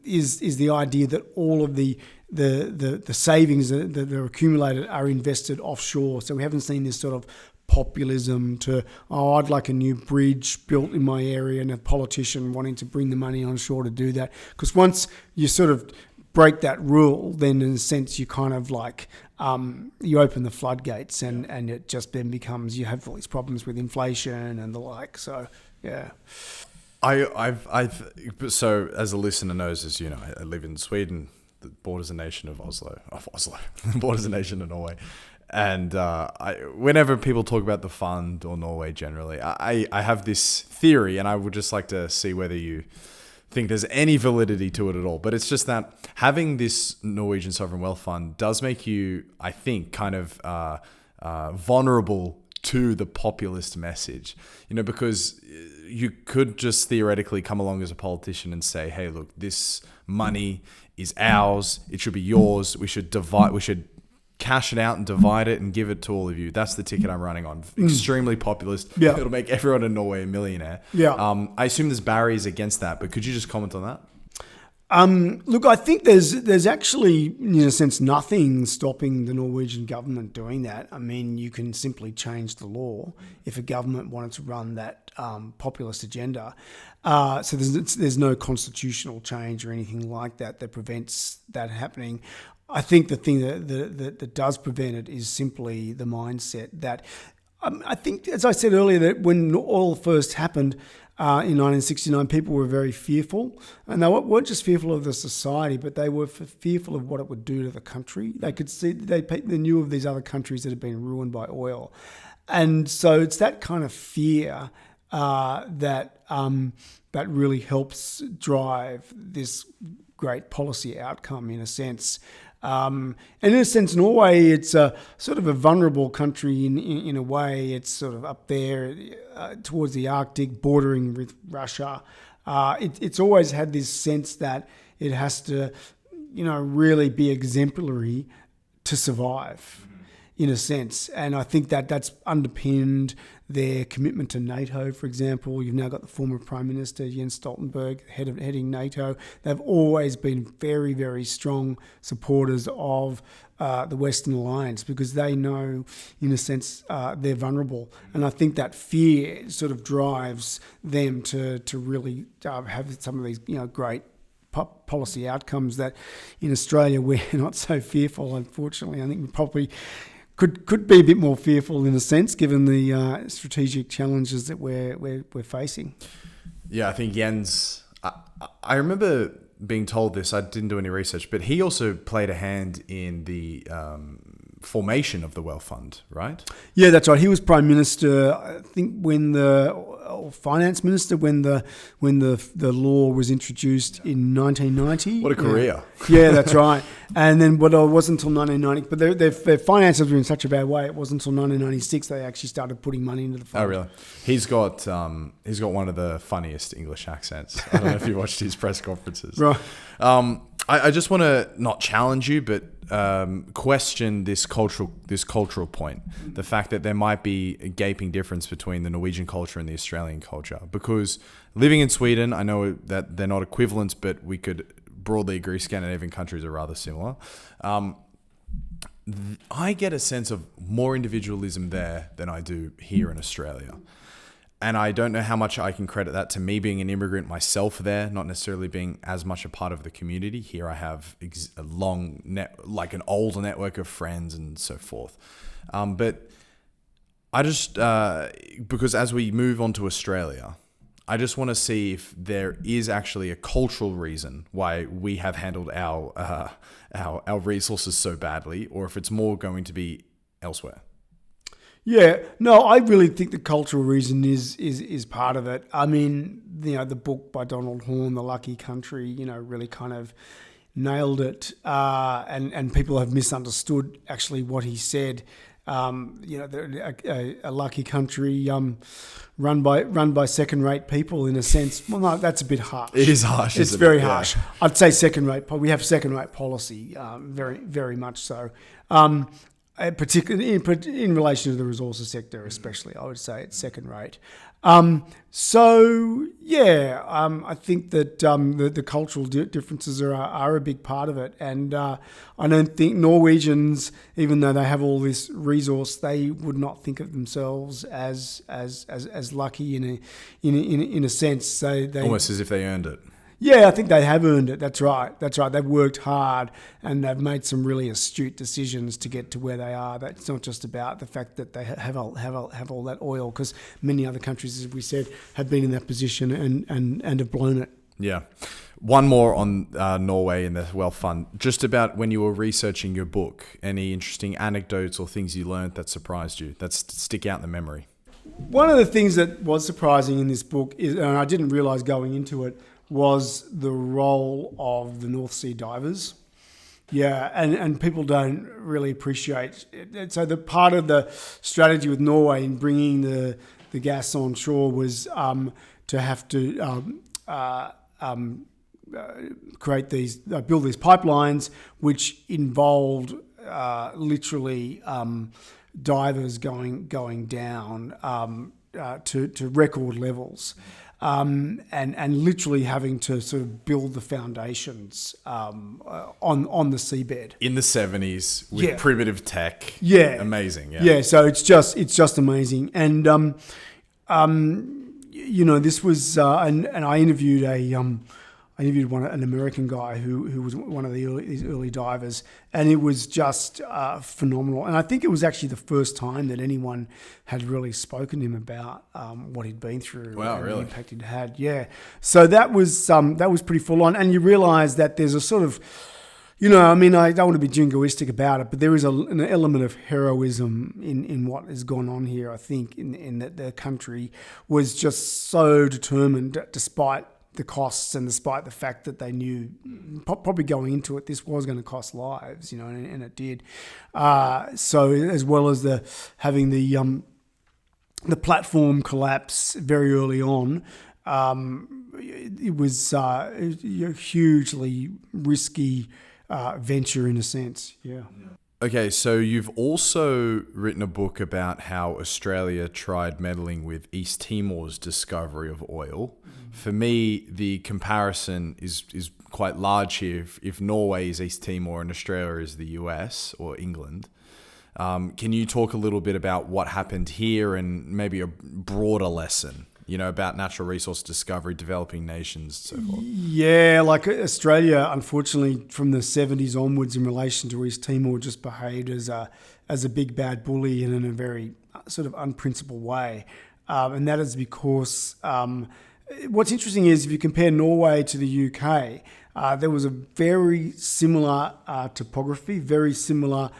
B: is the idea that all of the savings that are accumulated are invested offshore. So we haven't seen this sort of populism to, I'd like a new bridge built in my area, and a politician wanting to bring the money onshore to do that. Because once you sort of break that rule, then in a sense you kind of like you open the floodgates, and it just then becomes, you have all these problems with inflation and the like. So yeah.
A: So as a listener knows, as you know, I live in Sweden, the borders a nation of Oslo, borders a nation of Norway. And whenever people talk about the fund or Norway generally, I have this theory, and I would just like to see whether you think there's any validity to it at all. But it's just that having this Norwegian sovereign wealth fund does make you, I think, kind of vulnerable to the populist message, because you could just theoretically come along as a politician and say, hey, look, this money is ours. It should be yours. We should cash it out and divide it and give it to all of you. That's the ticket I'm running on. Extremely populist.
B: Yeah.
A: It'll make everyone in Norway a millionaire.
B: Yeah.
A: I assume there's barriers against that, but could you just comment on that?
B: Look, I think there's actually, in a sense, nothing stopping the Norwegian government doing that. I mean, you can simply change the law if a government wanted to run that populist agenda. So there's no constitutional change or anything like that prevents that happening. I think the thing that does prevent it is simply the mindset that I think, as I said earlier, that when oil first happened, in 1969, people were very fearful, and they weren't just fearful of the society, but they were fearful of what it would do to the country. They could see, they knew of these other countries that had been ruined by oil, and so it's that kind of fear that really helps drive this great policy outcome, in a sense. And in a sense, Norway, it's a sort of a vulnerable country in a way. It's sort of up there towards the Arctic, bordering with Russia. It's always had this sense that it has to, really be exemplary to survive, in a sense. And I think that's underpinned their commitment to NATO, for example. You've now got the former Prime Minister, Jens Stoltenberg, heading NATO. They've always been very, very strong supporters of the Western Alliance because they know, in a sense, they're vulnerable. And I think that fear sort of drives them to really have some of these, great policy outcomes that in Australia we're not so fearful, unfortunately. I think we probably could be a bit more fearful in a sense, given the strategic challenges that we're facing.
A: Yeah, I think Jens. I remember being told this. I didn't do any research, but he also played a hand in the formation of the Wealth Fund, right? Yeah,
B: that's right. He was Prime Minister, I think, or Finance Minister when the law was introduced in 1990.
A: What a career!
B: Yeah, that's right. And then, but it wasn't until 1990. But their finances were in such a bad way. It wasn't until 1996 they actually started putting money into the fund.
A: Oh, really? He's got one of the funniest English accents. I don't know if you watched his press conferences.
B: Right.
A: I just want to not challenge you, but question this cultural point, the fact that there might be a gaping difference between the Norwegian culture and the Australian culture. Because living in Sweden, I know that they're not equivalent, but we could broadly agree Scandinavian countries are rather similar. I get a sense of more individualism there than I do here in Australia. And I don't know how much I can credit that to me being an immigrant myself there, not necessarily being as much a part of the community. Here I have a long an older network of friends and so forth. But I just, because as we move on to Australia, I just want to see if there is actually a cultural reason why we have handled our resources so badly, or if it's more going to be elsewhere.
B: Yeah, no, I really think the cultural reason is part of it. I mean, the book by Donald Horne, The Lucky Country, really kind of nailed it, and people have misunderstood actually what he said. A lucky country run by second-rate people, in a sense. Well, no, that's a bit harsh.
A: It is harsh.
B: It's very harsh. Yeah. I'd say second-rate. We have second-rate policy, very, very much so. Particularly in relation to the resources sector, especially, I would say it's second rate. I think that the cultural differences are a big part of it, and I don't think Norwegians, even though they have all this resource, they would not think of themselves as lucky in a sense. They
A: almost as if they earned it.
B: Yeah, I think they have earned it. That's right. They've worked hard and they've made some really astute decisions to get to where they are. That's not just about the fact that they have all that oil, because many other countries, as we said, have been in that position and have blown it.
A: Yeah. One more on Norway and the Wealth Fund. Just about when you were researching your book, any interesting anecdotes or things you learned that surprised you, that stick out in the memory?
B: One of the things that was surprising in this book is, and I didn't realise going into it, was the role of the North Sea divers. Yeah, and people don't really appreciate it. So the part of the strategy with Norway in bringing the gas onshore was to have to build these pipelines, which involved literally divers going down to record levels. And literally having to sort of build the foundations on the seabed
A: in the 70s with primitive tech.
B: Yeah,
A: amazing.
B: Yeah, so it's just amazing. And this was and I interviewed an American guy who was one of these early divers, and it was just phenomenal. And I think it was actually the first time that anyone had really spoken to him about what he'd been through.
A: Wow,
B: and
A: really?
B: the impact he'd had. Yeah. So that was pretty full on, and you realise that there's a sort of, I don't want to be jingoistic about it, but there is an element of heroism in what has gone on here. I think in that the country was just so determined, despite the costs and despite the fact that they knew probably going into it, this was going to cost lives, and it did. So as well as having the platform collapse very early on, it was a hugely risky venture in a sense. Yeah.
A: Okay, so you've also written a book about how Australia tried meddling with East Timor's discovery of oil. For me, the comparison is quite large here. If Norway is East Timor and Australia is the US or England, can you talk a little bit about what happened here and maybe a broader lesson, about natural resource discovery, developing nations, so forth?
B: Yeah, like Australia, unfortunately, from the 70s onwards in relation to East Timor, just behaved as a big bad bully and in a very sort of unprincipled way. And that is because what's interesting is if you compare Norway to the UK, there was a very similar topography, very similar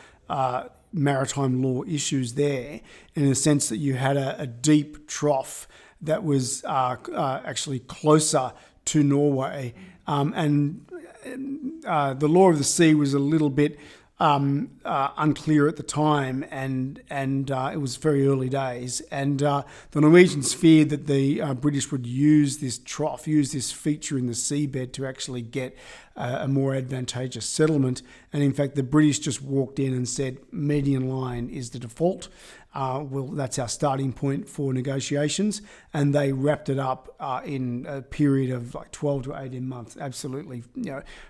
B: maritime law issues there, in the sense that you had a deep trough that was actually closer to Norway. And the law of the sea was a little bit unclear at the time, and it was very early days. And the Norwegians feared that the British would use this trough, use this feature in the seabed to actually get a more advantageous settlement. And in fact, the British just walked in and said, median line is the default. That's our starting point for negotiations, and they wrapped it up in a period of like 12 to 18 months. Absolutely,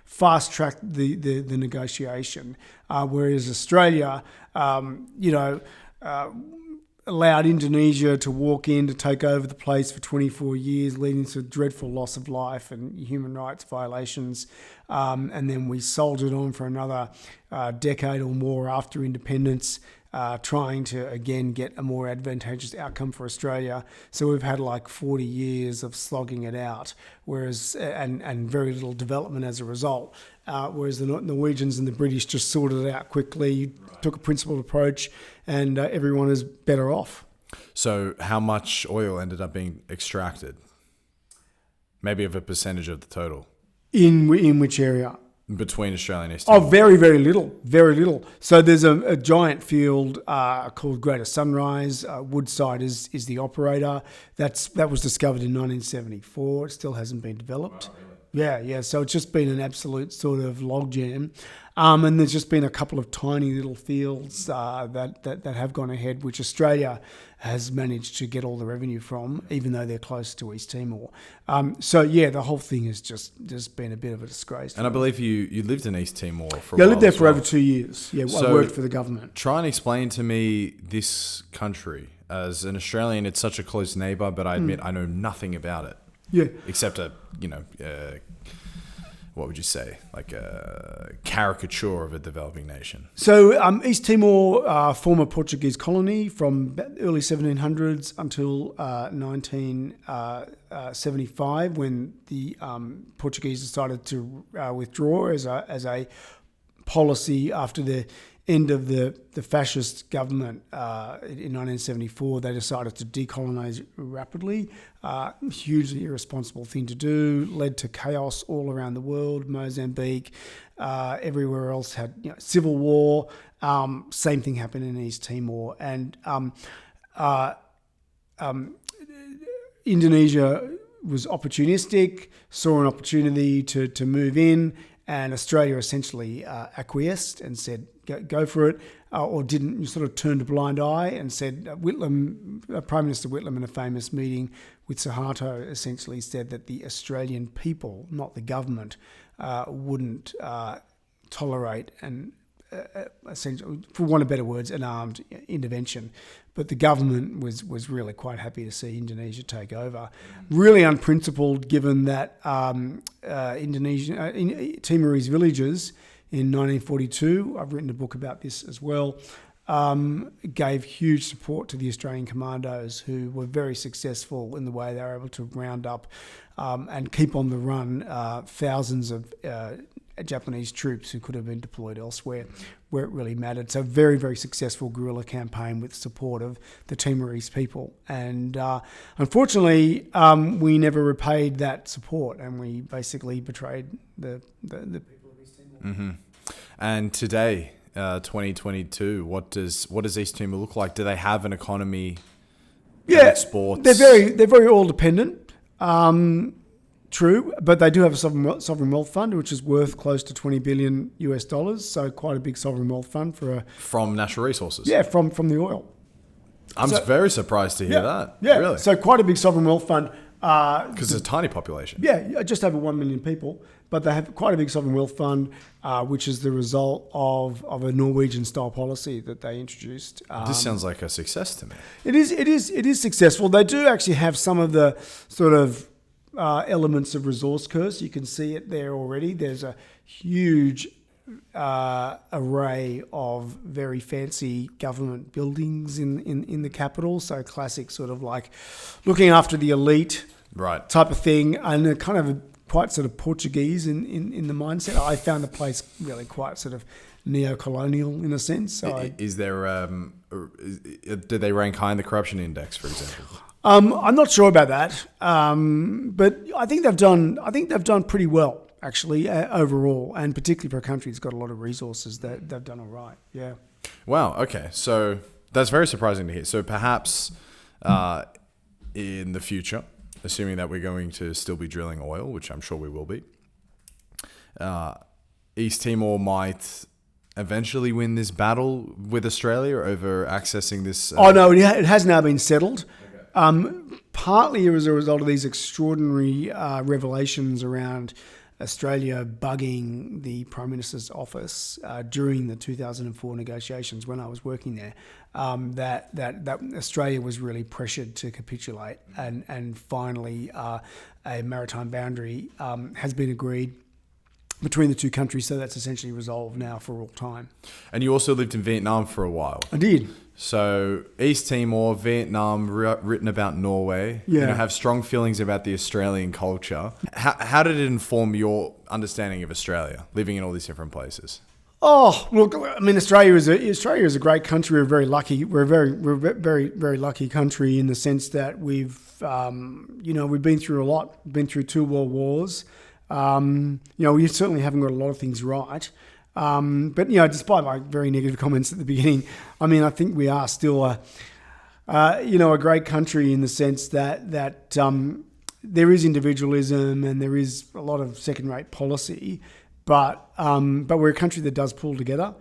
B: fast-tracked the negotiation. Whereas Australia, allowed Indonesia to walk in to take over the place for 24 years, leading to dreadful loss of life and human rights violations. And then we soldiered on for another decade or more after independence, trying to, again, get a more advantageous outcome for Australia. So we've had like 40 years of slogging it out, and very little development as a result. Whereas the Norwegians and the British just sorted it out quickly, took a principled approach, and everyone is better off.
A: So how much oil ended up being extracted? Maybe of a percentage of the total. In
B: which area?
A: Between Australia and East Timor.
B: Oh, very, very little. Very little. So there's a giant field called Greater Sunrise. Woodside is the operator. That was discovered in 1974. It still hasn't been developed. Wow, really? Yeah. So it's just been an absolute sort of logjam. And there's just been a couple of tiny little fields that have gone ahead, which Australia has managed to get all the revenue from, even though they're close to East Timor. The whole thing has just been a bit of a disgrace.
A: And I believe you lived in East Timor for a while.
B: Yeah, I lived there for over 2 years. Yeah, so I worked for the government.
A: Try and explain to me this country. As an Australian, it's such a close neighbour, but I admit I know nothing about it.
B: Yeah.
A: Except what would you say, like a caricature of a developing nation? So
B: East Timor, former Portuguese colony from early 1700s until 1975, when the Portuguese decided to withdraw as a policy after the end of the fascist government in 1974. They decided to decolonize rapidly. Hugely irresponsible thing to do, led to chaos all around the world. Mozambique, everywhere else had civil war. Same thing happened in East Timor. And Indonesia was opportunistic, saw an opportunity to move in, and Australia essentially acquiesced and said, go for it, or didn't. You sort of turned a blind eye and said, Prime Minister Whitlam in a famous meeting with Suharto essentially said that the Australian people, not the government, wouldn't tolerate essentially, for want of better words, an armed intervention. But the government was really quite happy to see Indonesia take over. Really unprincipled, given that Timorese villagers in 1942, I've written a book about this as well, gave huge support to the Australian commandos, who were very successful in the way they were able to round up and keep on the run thousands of Japanese troops who could have been deployed elsewhere where it really mattered. So very, very successful guerrilla campaign with support of the Timorese people. And unfortunately, we never repaid that support, and we basically betrayed the people of East Timor.
A: Mm-hmm. And today, 2022, what does East Timor look like? Do they have an economy? Exports?
B: They're very all dependent. True, but they do have a sovereign wealth fund, which is worth close to $20 billion US. So quite a big sovereign wealth fund
A: from natural resources.
B: Yeah, from the oil.
A: I'm very surprised to hear that.
B: Yeah,
A: really.
B: So quite a big sovereign wealth fund.
A: Because it's a tiny population.
B: Yeah, just over 1 million people, but they have quite a big sovereign wealth fund, which is the result of a Norwegian style policy that they introduced.
A: This sounds like a success to me.
B: It is successful. They do actually have some of the sort of elements of resource curse. You can see it there already. There's a huge array of very fancy government buildings in the capital. So classic sort of like looking after the elite type of thing, and a kind of quite sort of Portuguese in the mindset. I found the place really quite sort of neo-colonial in a sense. So
A: is there do they rank high in the corruption index, for example?
B: I'm not sure about that, but I think they've done pretty well actually overall, and particularly for a country that's got a lot of resources, that they've done all right. Yeah.
A: Wow. Okay. So that's very surprising to hear. So perhaps in the future, assuming that we're going to still be drilling oil, which I'm sure we will be, East Timor might eventually win this battle with Australia over accessing this.
B: Oh no, it has now been settled. Partly as a result of these extraordinary revelations around Australia bugging the Prime Minister's office during the 2004 negotiations when I was working there, that Australia was really pressured to capitulate, and finally a maritime boundary has been agreed between the two countries, so that's essentially resolved now for all time.
A: And you also lived in Vietnam for a while.
B: I did.
A: So East Timor, Vietnam, written about Norway.
B: Yeah.
A: Have strong feelings about the Australian culture. How did it inform your understanding of Australia, living in all these different places?
B: Oh, look, I mean, Australia is a great country. We're very lucky. We're a very, very lucky country in the sense that we've been through a lot. Been through 2 world wars. We certainly haven't got a lot of things right. But despite my very negative comments at the beginning, I mean, I think we are still a great country in the sense that there is individualism and there is a lot of second-rate policy, but we're a country that does pull together.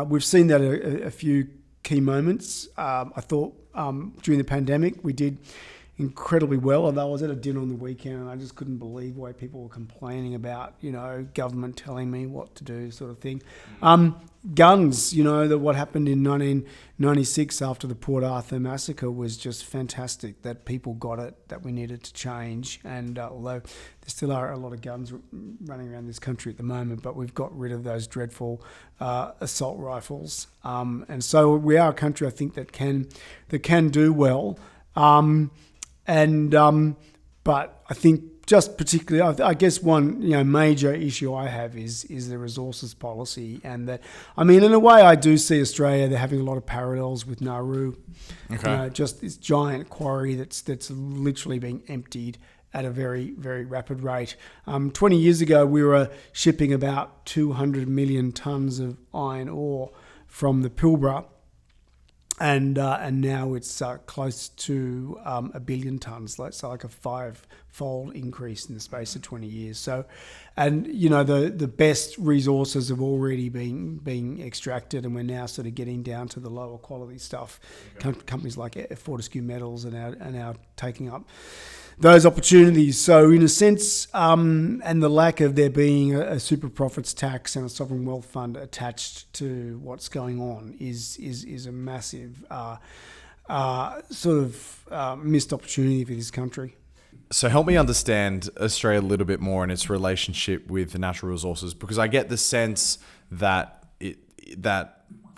B: We've seen that a few key moments. I thought during the pandemic we did incredibly well, although I was at a dinner on the weekend and I just couldn't believe the way people were complaining about, government telling me what to do, sort of thing. Guns, what happened in 1996 after the Port Arthur massacre was just fantastic, that people got it, that we needed to change. And although there still are a lot of guns running around this country at the moment, but we've got rid of those dreadful assault rifles. And so we are a country, I think, that can do well. But I think just particularly, I guess one major issue I have is the resources policy, and that, I mean, in a way, I do see Australia, they're having a lot of parallels with Nauru.
A: Okay.
B: Just this giant quarry that's literally being emptied at a very, very rapid rate. 20 years ago, we were shipping about 200 million tonnes of iron ore from the Pilbara, and now it's close to 1 billion tonnes. So like a 5-fold increase in the space of 20 years. So, and the best resources have already been extracted, and we're now sort of getting down to the lower quality stuff. Okay. Companies like Fortescue Metals are now taking up those opportunities. So in a sense, and the lack of there being a super profits tax and a sovereign wealth fund attached to what's going on is a massive missed opportunity for this country.
A: So help me understand Australia a little bit more and its relationship with the natural resources, because I get the sense that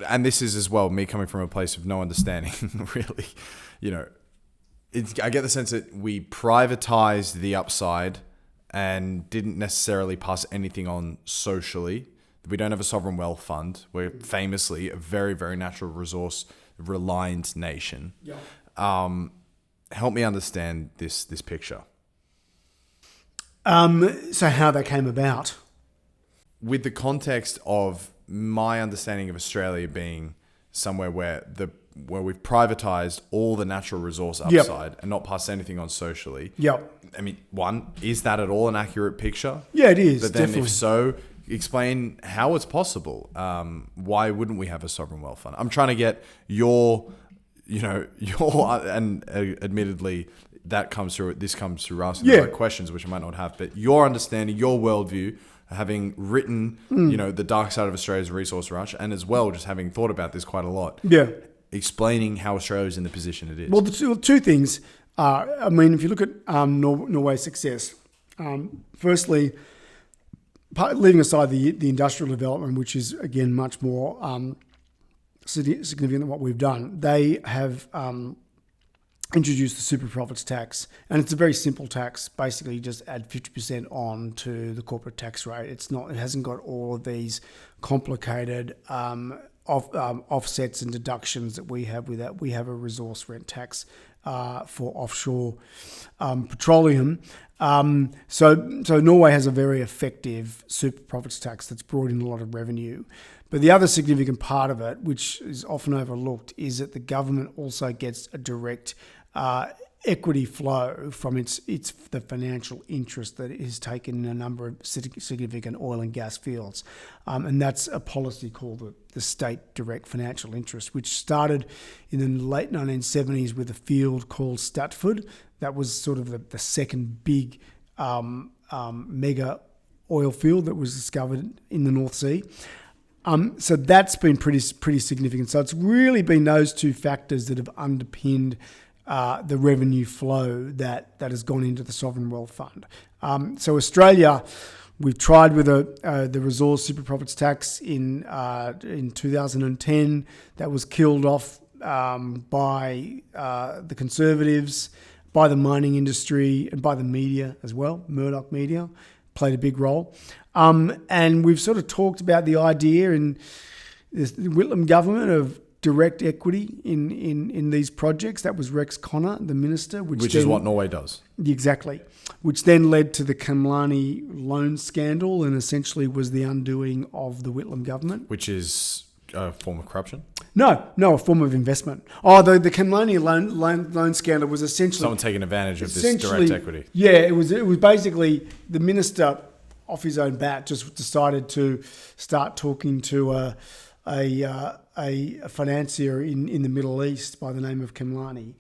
A: and this is as well me coming from a place of no understanding, really, I get the sense that we privatized the upside and didn't necessarily pass anything on socially. We don't have a sovereign wealth fund. We're famously a very, very natural resource reliant nation.
B: Yeah.
A: Help me understand this picture.
B: So how that came about?
A: With the context of my understanding of Australia being somewhere where we've privatized all the natural resource upside and not passed anything on socially.
B: Yep.
A: I mean, one, is that at all an accurate picture?
B: Yeah, it is.
A: But then
B: definitely.
A: if so, explain how it's possible. Why wouldn't we have a sovereign wealth fund? I'm trying to get your and admittedly this comes through asking the right questions, which I might not have, but your understanding, your worldview, having written, the dark side of Australia's resource rush, and as well, just having thought about this quite a lot.
B: Yeah.
A: Explaining how Australia is in the position it is.
B: Well, the two things are, I mean, if you look at Norway's success, firstly, leaving aside the industrial development, which is, again, much more significant than what we've done, they have introduced the super profits tax, and it's a very simple tax. Basically, you just add 50% on to the corporate tax rate. It hasn't got all of these complicated offsets and deductions that we have with that. We have a resource rent tax for offshore petroleum. So Norway has a very effective super profits tax that's brought in a lot of revenue. But the other significant part of it, which is often overlooked, is that the government also gets a direct equity flow from the financial interest that it has taken in a number of significant oil and gas fields. And that's a policy called the state direct financial interest, which started in the late 1970s with a field called Statford. That was sort of the second big mega oil field that was discovered in the North Sea. So that's been pretty significant. So it's really been those two factors that have underpinned the revenue flow that has gone into the Sovereign Wealth Fund. So Australia, we've tried with the resource super profits tax in 2010. That was killed off by the Conservatives, by the mining industry, and by the media as well. Murdoch media played a big role. And we've sort of talked about the idea in the Whitlam government of direct equity in these projects. That was Rex Connor, the minister.
A: Which is what Norway does.
B: Exactly. Which then led to the Kamlani loan scandal and essentially was the undoing of the Whitlam government.
A: Which is a form of corruption?
B: No, a form of investment. Oh, the Kamlani loan scandal was essentially...
A: Someone taking advantage of this direct equity.
B: Yeah, it was basically the minister off his own bat just decided to start talking to a financier in the Middle East by the name of Kamlani,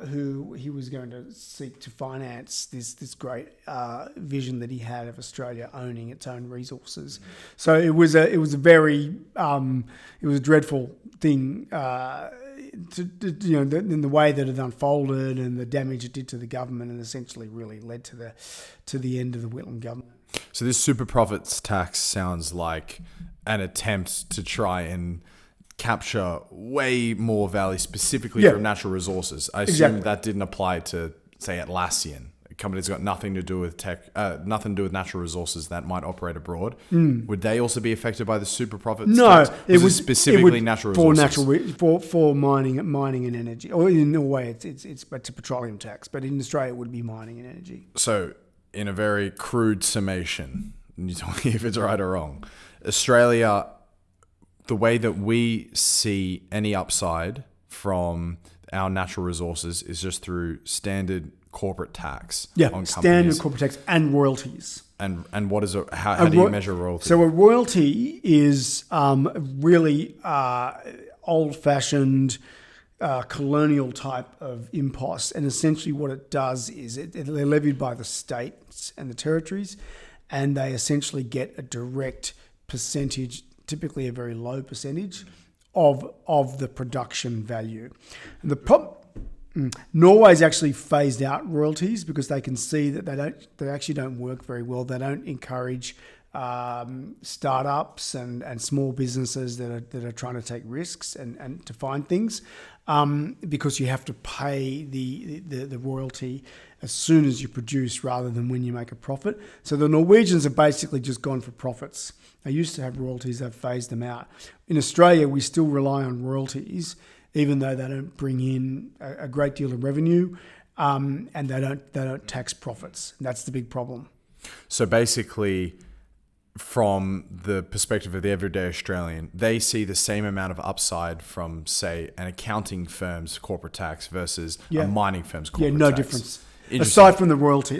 B: who he was going to seek to finance this great vision that he had of Australia owning its own resources. So it was a dreadful thing in the way that it unfolded and the damage it did to the government, and essentially really led to the end of the Whitlam government.
A: So this super profits tax sounds like an attempt to try and capture way more value specifically from natural resources. I assume that didn't apply to, say, Atlassian, companies got nothing to do with tech, nothing to do with natural resources that might operate abroad, would they also be affected by the super profits
B: No,
A: tax? It was specifically natural resources.
B: For mining and energy. Or in Norway, it's a petroleum tax, but in Australia, it would be mining and energy.
A: So, in a very crude summation, and you tell me if it's right or wrong, Australia, the way that we see any upside from our natural resources is just through standard corporate tax on companies.
B: Standard corporate tax and royalties.
A: And what is how do you measure royalty?
B: So a royalty is really old-fashioned colonial type of impost, and essentially what it does is they're levied by the states and the territories, and they essentially get a direct percentage, typically a very low percentage, of the production value. And Norway's actually phased out royalties because they can see that they actually don't work very well. They don't encourage startups and small businesses that are trying to take risks and to find things, because you have to pay the royalty as soon as you produce rather than when you make a profit. So the Norwegians have basically just gone for profits. They used to have royalties, they've phased them out. In Australia, we still rely on royalties, even though they don't bring in a great deal of revenue, and they don't tax profits. And that's the big problem.
A: So basically, from the perspective of the everyday Australian, they see the same amount of upside from, say, an accounting firm's corporate tax versus a mining firm's corporate tax.
B: Yeah, no difference. Aside from the royalty,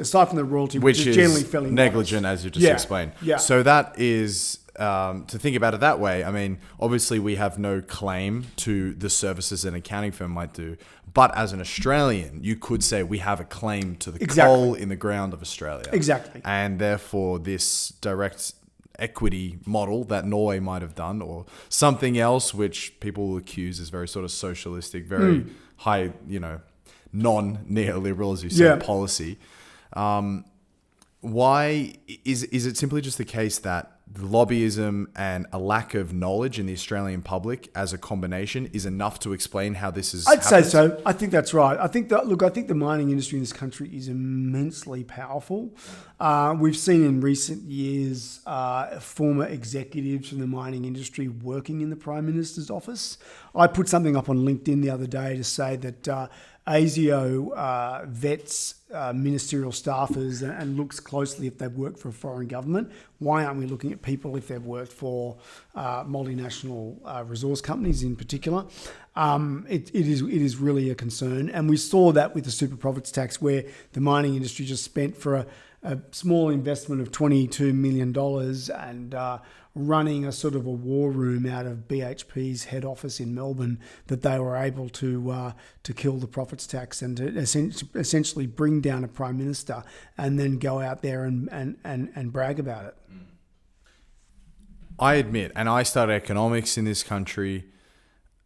B: which is generally fairly
A: negligent, as you just explained.
B: Yeah.
A: So that is, to think about it that way, I mean, obviously we have no claim to the services an accounting firm might do, but as an Australian, you could say we have a claim to the coal in the ground of Australia.
B: Exactly.
A: And therefore this direct equity model that Norway might have done, or something else which people will accuse as very sort of socialistic, very high, non-neoliberal, as you said, policy. Why is it simply just the case that lobbyism and a lack of knowledge in the Australian public as a combination is enough to explain how this is
B: I'd say so. I think that's right. I think the mining industry in this country is immensely powerful. We've seen in recent years former executives from the mining industry working in the Prime Minister's office. I put something up on LinkedIn the other day to say that ASIO vets ministerial staffers and looks closely if they've worked for a foreign government. Why aren't we looking at people if they've worked for multinational resource companies in particular? It is really a concern. And we saw that with the super profits tax, where the mining industry just spent for a small investment of $22 million and running a sort of a war room out of BHP's head office in Melbourne, that they were able to kill the profits tax and to essentially bring down a prime minister and then go out there and brag about it.
A: I admit, and I studied economics in this country.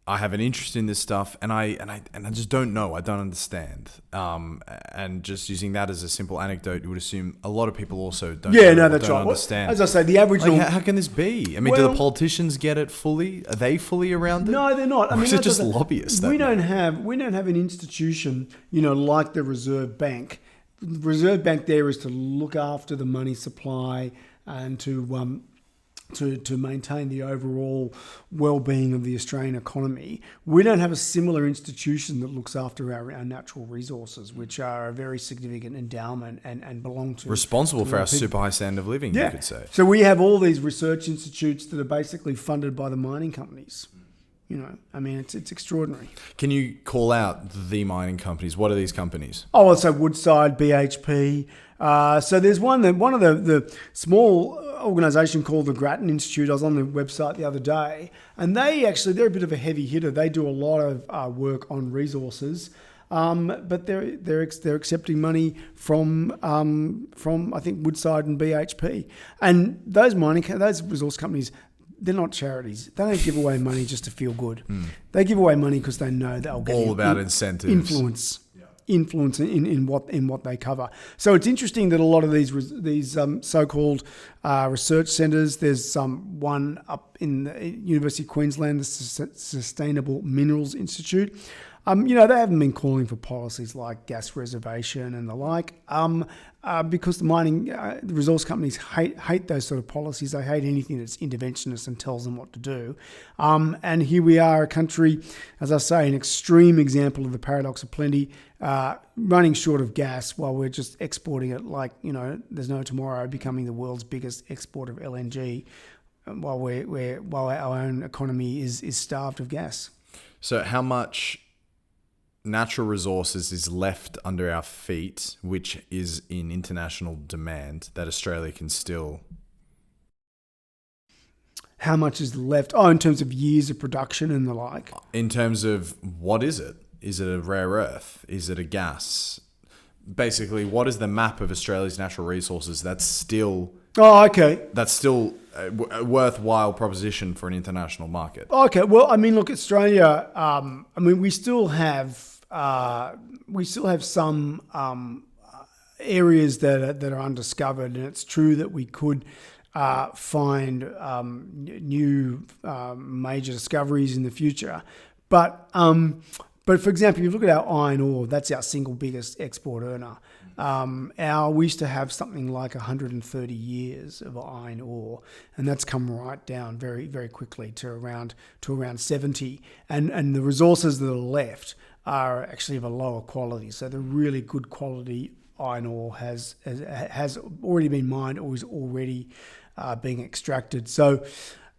A: I have an interest in this stuff, and I just don't know. I don't understand. And just using that as a simple anecdote, you would assume a lot of people also don't.
B: Yeah, no, that's right.
A: Understand.
B: As I say, the average.
A: How can this be? I mean, do the politicians get it fully? Are they fully around it?
B: No, they're not. I mean,
A: is it just lobbyists?
B: We don't have an institution, like the Reserve Bank. The Reserve Bank there is to look after the money supply and to maintain the overall well-being of the Australian economy. We don't have a similar institution that looks after our natural resources, which are a very significant endowment and belong to...
A: Responsible for our super high standard of living, you could say.
B: So we have all these research institutes that are basically funded by the mining companies. I mean, it's extraordinary.
A: Can you call out the mining companies? What are these companies?
B: Oh, so Woodside, BHP. So there's one of the small organisation called the Grattan Institute. I was on the website the other day, and they're a bit of a heavy hitter. They do a lot of work on resources, but they're accepting money from I think Woodside and BHP, and those resource companies. They're not charities. They don't give away money just to feel good. They give away money because they know they'll get
A: all about incentives,
B: influence in what they cover. So it's interesting that a lot of these so-called research centres. There's one up in the University of Queensland, the Sustainable Minerals Institute. They haven't been calling for policies like gas reservation and the like, because the resource companies hate those sort of policies. They hate anything that's interventionist and tells them what to do. And here we are, a country, as I say, an extreme example of the paradox of plenty, running short of gas while we're just exporting it like, there's no tomorrow, becoming the world's biggest exporter of LNG, while our own economy is starved of gas.
A: So how much natural resources is left under our feet, which is in international demand, that Australia can still...
B: How much is left? Oh, in terms of years of production and the like?
A: In terms of, what is it? Is it a rare earth? Is it a gas? Basically, what is the map of Australia's natural resources that's still...
B: Oh, okay.
A: That's still a worthwhile proposition for an international market.
B: Okay. Well, look, Australia. We still have some areas that are undiscovered, and it's true that we could find new major discoveries in the future, but for example, if you look at our iron ore, that's our single biggest export earner. We used to have something like 130 years of iron ore, and that's come right down very, very quickly to around 70. And the resources that are left are actually of a lower quality. So the really good quality iron ore has already been mined or is already being extracted. So,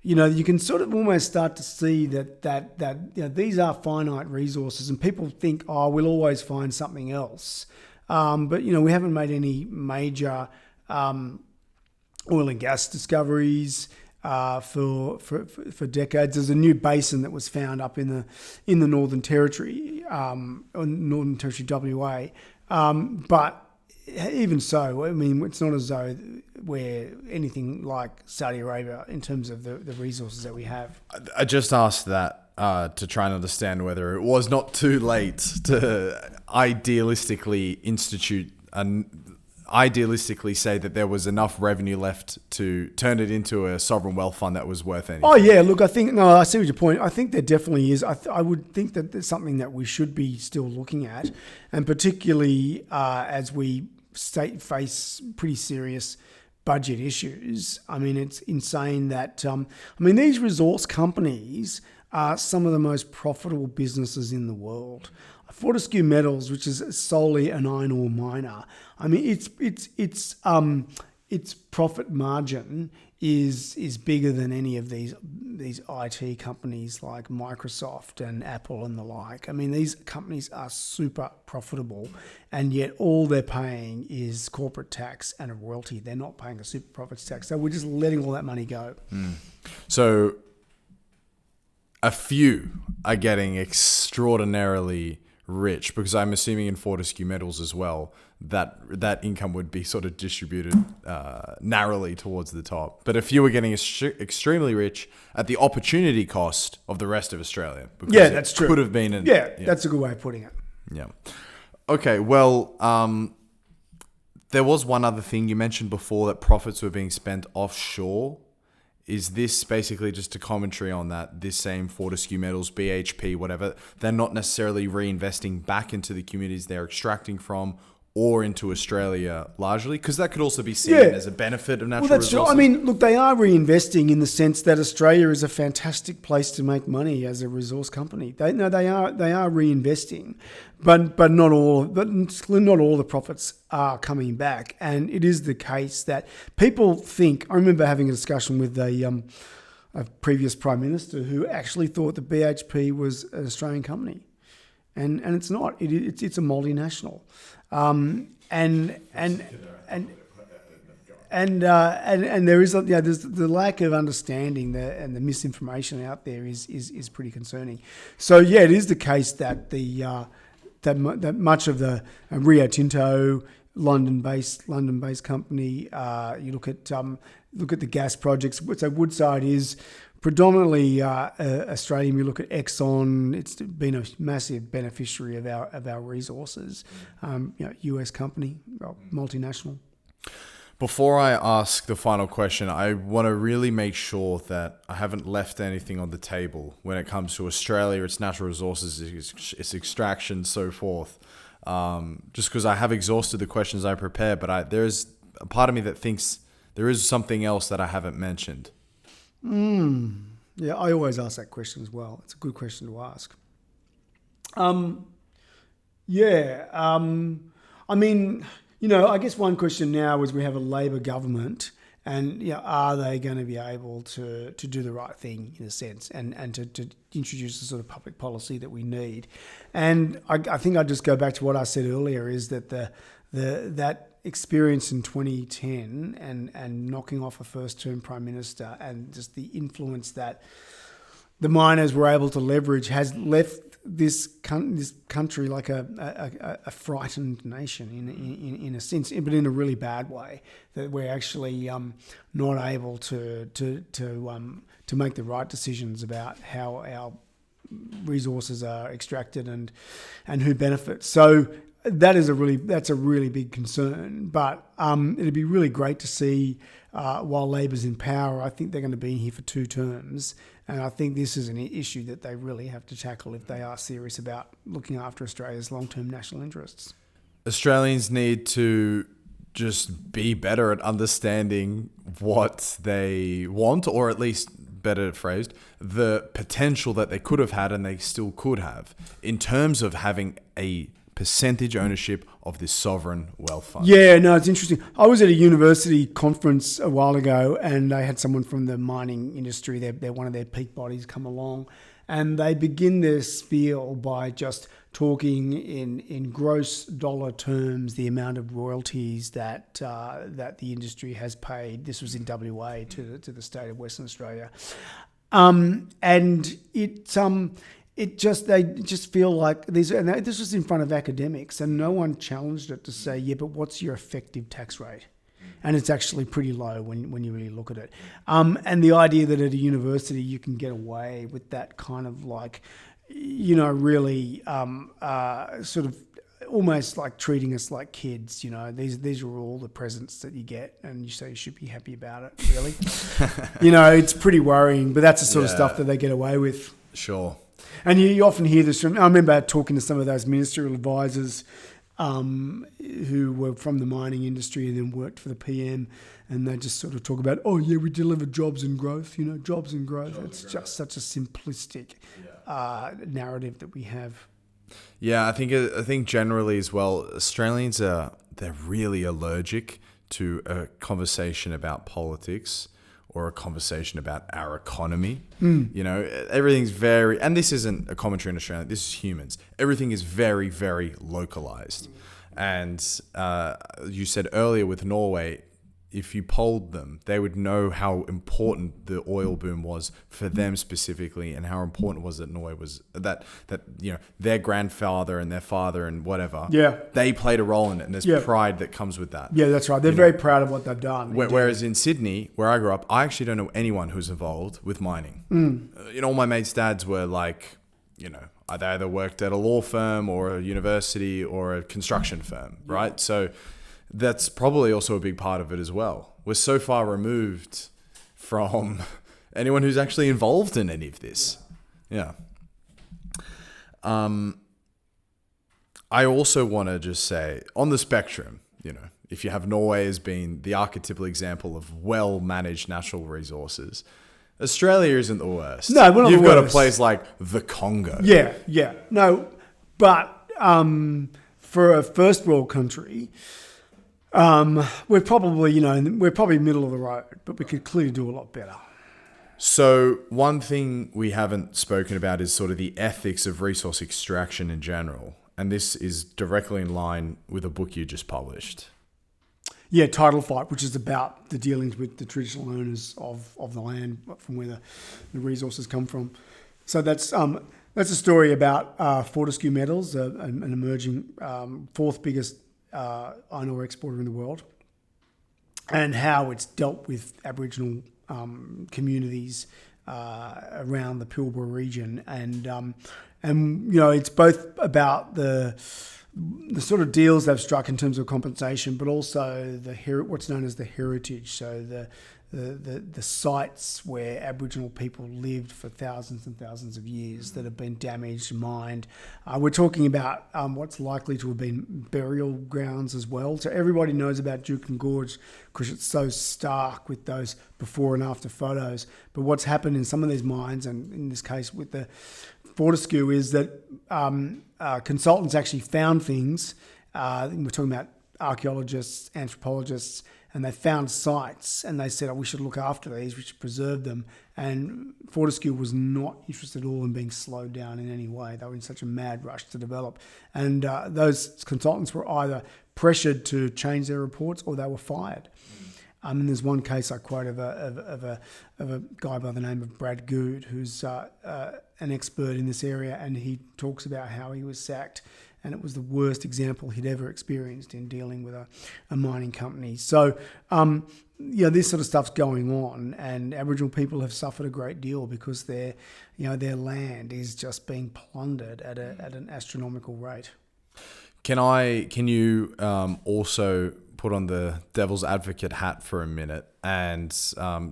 B: you can sort of almost start to see that these are finite resources, and people think, we'll always find something else. But we haven't made any major oil and gas discoveries for decades. There's a new basin that was found up in the Northern Territory, Northern Territory WA. But even so, it's not as though we're anything like Saudi Arabia in terms of the resources that we have.
A: I just asked that to try and understand whether it was not too late to idealistically say that there was enough revenue left to turn it into a sovereign wealth fund that was worth anything.
B: Oh yeah, look, I see what your point. I think there definitely is. I would think that there's something that we should be still looking at, and particularly as we face pretty serious budget issues. It's insane that these resource companies are some of the most profitable businesses in the world. Fortescue Metals, which is solely an iron ore miner, its profit margin is bigger than any of these IT companies like Microsoft and Apple and the like. These companies are super profitable, and yet all they're paying is corporate tax and a royalty. They're not paying a super profits tax. So we're just letting all that money go.
A: So a few are getting extraordinarily rich, because I'm assuming in Fortescue Metals as well, that income would be sort of distributed narrowly towards the top. But a few are getting extremely rich at the opportunity cost of the rest of Australia.
B: Yeah, that's true.
A: Could have been
B: that's a good way of putting it.
A: Yeah. Okay, well, there was one other thing you mentioned before, that profits were being spent offshore. Is this basically just a commentary on that? This same Fortescue Metals, BHP, whatever, they're not necessarily reinvesting back into the communities they're extracting from, or into Australia largely? Because that could also be seen as a benefit of natural resources.
B: Look, they are reinvesting in the sense that Australia is a fantastic place to make money as a resource company. They are reinvesting, but not all the profits are coming back. And it is the case that people think. I remember having a discussion with a previous Prime Minister who actually thought that BHP was an Australian company, and it's not. It's a multinational. And there is there's the lack of understanding and the misinformation out there is pretty concerning. So it is the case that that much of the Rio Tinto, London-based company. You look at the gas projects. So Woodside is predominantly Australian. You look at Exxon; it's been a massive beneficiary of our resources. US company, multinational.
A: Before I ask the final question, I want to really make sure that I haven't left anything on the table when it comes to Australia, its natural resources, its extraction, so forth. Just because I have exhausted the questions I prepared, but there's a part of me that thinks there is something else that I haven't mentioned.
B: Yeah, I always ask that question as well. It's a good question to ask. I mean, I guess one question now is we have a Labor government, and are they going to be able to do the right thing in a sense, and to introduce the sort of public policy that we need? And I think I'd just go back to what I said earlier, is that that experience in 2010 and knocking off a first-term prime minister and just the influence that the miners were able to leverage has left this country like a frightened nation in a sense, but in a really bad way, that we're actually not able to make the right decisions about how our resources are extracted and who benefits. So that's a really big concern. But it'd be really great to see while Labor's in power. I think they're going to be here for 2 terms. And I think this is an issue that they really have to tackle if they are serious about looking after Australia's long-term national interests.
A: Australians need to just be better at understanding what they want, or at least, better phrased, the potential that they could have had and they still could have in terms of having a percentage ownership of this sovereign wealth fund.
B: Yeah, no, it's interesting. I was at a university conference a while ago, and they had someone from the mining industry, they're one of their peak bodies, come along, and they begin their spiel by just talking in gross dollar terms the amount of royalties that the industry has paid. This was in WA to the state of Western Australia, and they just feel like these, and this was in front of academics, and no one challenged it to say, yeah, but what's your effective tax rate? And it's actually pretty low when you really look at it. And the idea that at a university you can get away with that kind of like, really sort of almost like treating us like kids. These are all the presents that you get, and you say you should be happy about it. Really, it's pretty worrying. But that's the sort of stuff that they get away with.
A: Sure.
B: And you often hear this from, I remember talking to some of those ministerial advisors who were from the mining industry and then worked for the PM, and they just sort of talk about, oh yeah, we deliver jobs and growth, jobs and growth. It's just such a simplistic narrative that we have.
A: Yeah, I think generally as well, Australians they're really allergic to a conversation about politics or a conversation about our economy. Everything's very, and this isn't a commentary on Australia, this is humans. Everything is very, very localized. And you said earlier with Norway, if you polled them, they would know how important the oil boom was for them specifically, and how important it was that Norway was that their grandfather and their father and whatever, they played a role in it, and there's pride that comes with that.
B: Yeah, that's right. They're very proud of what they've done.
A: Whereas in Sydney, where I grew up, I actually don't know anyone who's involved with mining. All my mates' dads were like, they either worked at a law firm or a university or a construction firm, right? So that's probably also a big part of it as well. We're so far removed from anyone who's actually involved in any of this. Yeah. I also want to just say, on the spectrum, if you have Norway as being the archetypal example of well-managed natural resources, Australia isn't the worst.
B: No, we're not
A: You've
B: the worst.
A: got a place like the Congo.
B: Yeah. No, but for a first world country, we're probably middle of the road, but we could clearly do a lot better.
A: So one thing we haven't spoken about is sort of the ethics of resource extraction in general. And this is directly in line with a book you just published.
B: Yeah, Title Fight, which is about the dealings with the traditional owners of the land from where the resources come from. So that's a story about Fortescue Metals, an emerging fourth biggest iron ore exporter in the world, and how it's dealt with Aboriginal communities around the Pilbara region, and it's both about the sort of deals they've struck in terms of compensation, but also what's known as the heritage. So the sites where Aboriginal people lived for thousands and thousands of years that have been damaged, mined. We're talking about what's likely to have been burial grounds as well. So everybody knows about Juukan Gorge because it's so stark with those before and after photos. But what's happened in some of these mines, and in this case with the Fortescue, is that consultants actually found things. We're talking about archaeologists, anthropologists, and they found sites and they said, we should look after these, we should preserve them. And Fortescue was not interested at all in being slowed down in any way. They were in such a mad rush to develop. And those consultants were either pressured to change their reports or they were fired. And there's one case I quote of a guy by the name of Brad Good, who's an expert in this area, and he talks about how he was sacked, and it was the worst example he'd ever experienced in dealing with a mining company. So, this sort of stuff's going on, and Aboriginal people have suffered a great deal because their land is just being plundered at an astronomical rate.
A: Can you also put on the devil's advocate hat for a minute and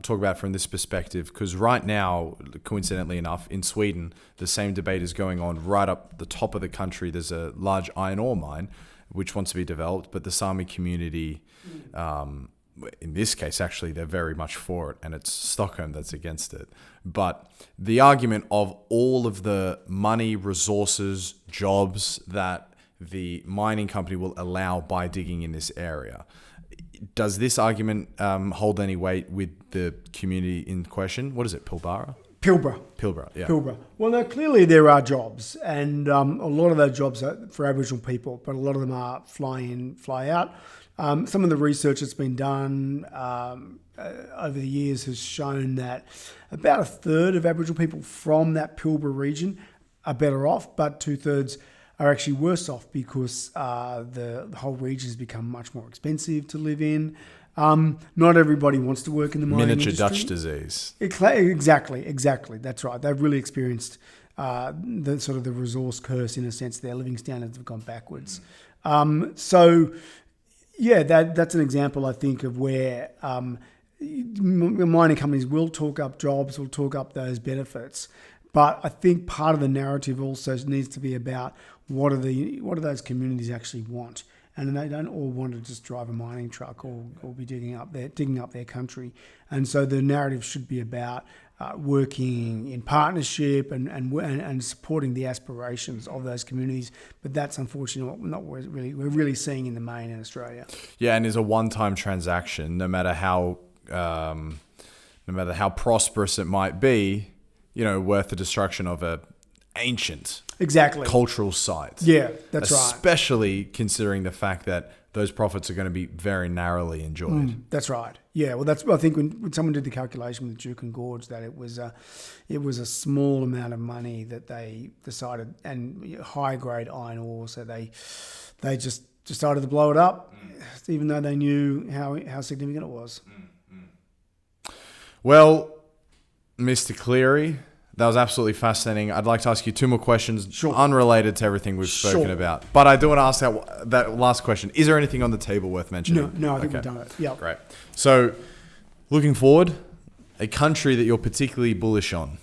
A: talk about it from this perspective? Because right now, coincidentally enough, in Sweden, the same debate is going on right up the top of the country. There's a large iron ore mine which wants to be developed, but the Sami community, in this case, actually, they're very much for it, and it's Stockholm that's against it. But the argument of all of the money, resources, jobs that the mining company will allow by digging in this area. Does this argument hold any weight with the community in question? What is it, Pilbara?
B: Pilbara,
A: yeah.
B: Pilbara. Well, now, clearly there are jobs, and a lot of those jobs are for Aboriginal people, but a lot of them are fly in, fly out. Some of the research that's been done over the years has shown that about a third of Aboriginal people from that Pilbara region are better off, but 2/3 are actually worse off because the whole region has become much more expensive to live in. Not everybody wants to work in the mining industry.
A: Miniature Dutch disease.
B: Exactly. That's right. They've really experienced the resource curse in a sense. Their living standards have gone backwards. That's an example, I think, of where mining companies will talk up jobs, will talk up those benefits. But I think part of the narrative also needs to be about what do those communities actually want, and they don't all want to just drive a mining truck or be digging up their country. And so the narrative should be about working in partnership and supporting the aspirations of those communities. But that's unfortunately not what we're really seeing in the main in Australia.
A: Yeah, and it's a one-time transaction, no matter how prosperous it might be. Worth the destruction of a ancient cultural site.
B: Yeah, that's right.
A: Especially considering the fact that those profits are going to be very narrowly enjoyed.
B: That's right. Yeah, well, I think when someone did the calculation with Juukan Gorge, that it was a small amount of money that they decided, and high grade iron ore, so they just decided to blow it up, even though they knew how significant it was.
A: Well, Mr. Cleary, that was absolutely fascinating. I'd like to ask you two more questions, unrelated to everything we've spoken about. But I do want to ask that last question. Is there anything on the table worth mentioning?
B: No, I think we've done it. Yeah.
A: Great. So, looking forward, a country that you're particularly bullish on?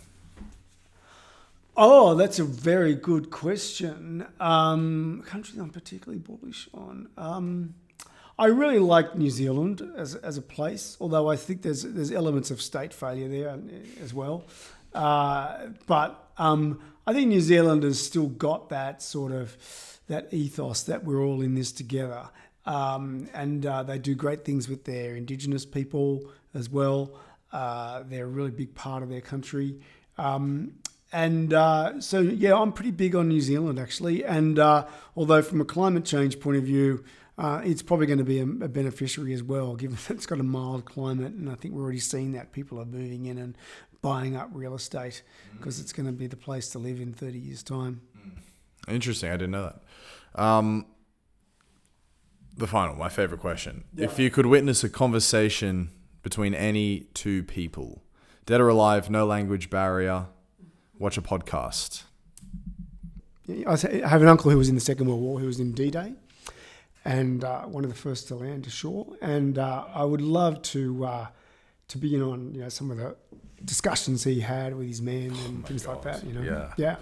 B: Oh, that's a very good question. Country that I'm particularly bullish on. I really like New Zealand as a place, although I think there's elements of state failure there as well. But I think New Zealand has still got that sort of that ethos that we're all in this together, and they do great things with their Indigenous people as well. They're a really big part of their country. I'm pretty big on New Zealand actually, and although from a climate change point of view, it's probably going to be a beneficiary as well, given that it's got a mild climate, and I think we're already seeing that people are moving in and buying up real estate because it's going to be the place to live in 30 years' time.
A: Interesting, I didn't know that. My favorite question. Yeah. If you could witness a conversation between any two people Dead or alive, no language barrier. Watch a podcast.
B: I have an uncle who was in the Second World War, who was in D-Day, and one of the first to land ashore. And I would love to be in on some of the discussions he had with his men and things like that.
A: Yeah.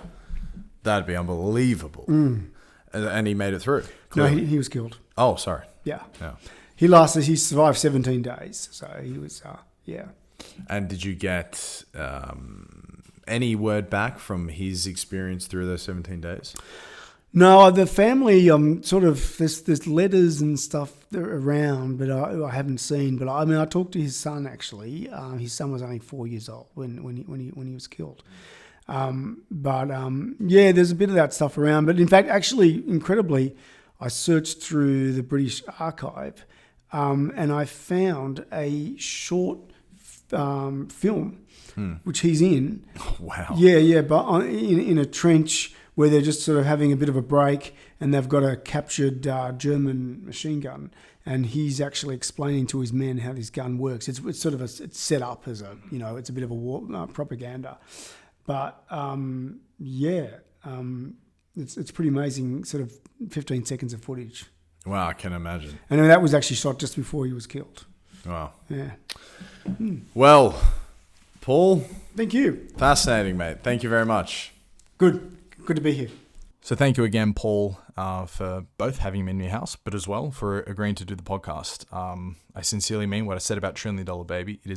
A: That'd be unbelievable. And he made it through.
B: Clearly. No, he was killed.
A: Oh, sorry.
B: Yeah. He survived 17 days. So he was,
A: And did you get any word back from his experience through those 17 days?
B: No, the family, there's letters and stuff around, but I haven't seen. But I talked to his son actually. His son was only 4 years old when he was killed. There's a bit of that stuff around. But in fact, actually, incredibly, I searched through the British archive, and I found a short film which he's in.
A: Wow.
B: Yeah, but in a trench where they're just sort of having a bit of a break, and they've got a captured German machine gun, and he's actually explaining to his men how this gun works. It's sort of it's set up as it's a bit of a war propaganda, but it's pretty amazing. Sort of 15 seconds of footage.
A: Wow, I can imagine.
B: And that was actually shot just before he was killed.
A: Wow.
B: Yeah.
A: Well, Paul.
B: Thank you.
A: Fascinating, mate. Thank you very much.
B: Good to be here.
A: So thank you again, Paul, for both having me in your house, but as well for agreeing to do the podcast. I sincerely mean what I said about $1 Trillion Baby. It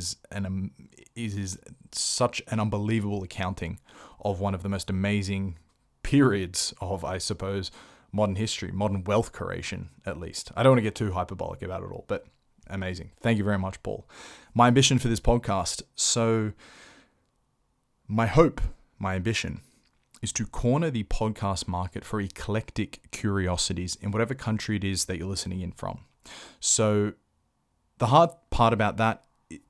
A: is such an unbelievable accounting of one of the most amazing periods of, I suppose, modern history, modern wealth creation, at least. I don't want to get too hyperbolic about it all, but amazing. Thank you very much, Paul. My ambition for this podcast. So my ambition is to corner the podcast market for eclectic curiosities in whatever country it is that you're listening in from. So the hard part about that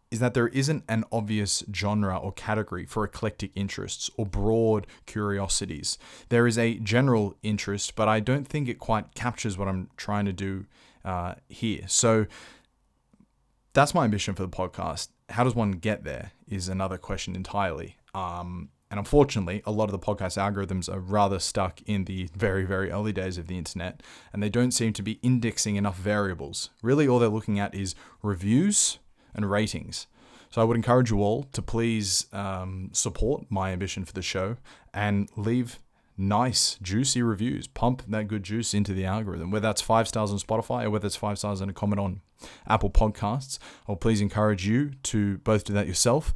A: is that there isn't an obvious genre or category for eclectic interests or broad curiosities. There is a general interest, but I don't think it quite captures what I'm trying to do here. So that's my ambition for the podcast. How does one get there is another question entirely. And unfortunately, a lot of the podcast algorithms are rather stuck in the very, very early days of the internet, and they don't seem to be indexing enough variables. Really, all they're looking at is reviews and ratings. So I would encourage you all to please support my ambition for the show and leave nice, juicy reviews. Pump that good juice into the algorithm, whether that's 5 stars on Spotify or whether it's 5 stars and a comment on Apple Podcasts. I'll please encourage you to both do that yourself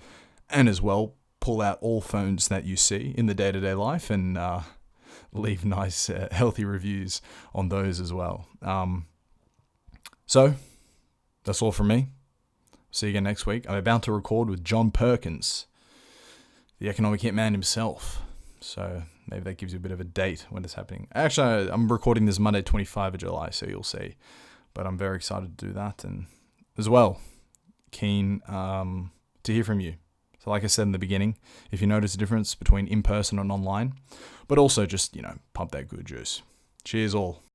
A: and as well pull out all phones that you see in the day-to-day life and leave nice, healthy reviews on those as well. So that's all from me. See you again next week. I'm about to record with John Perkins, the economic hitman himself. So maybe that gives you a bit of a date when it's happening. Actually, I'm recording this Monday, 25 of July, so you'll see. But I'm very excited to do that. And as well, keen to hear from you. So like I said in the beginning, if you notice a difference between in-person and online, but also just, pump that good juice. Cheers all.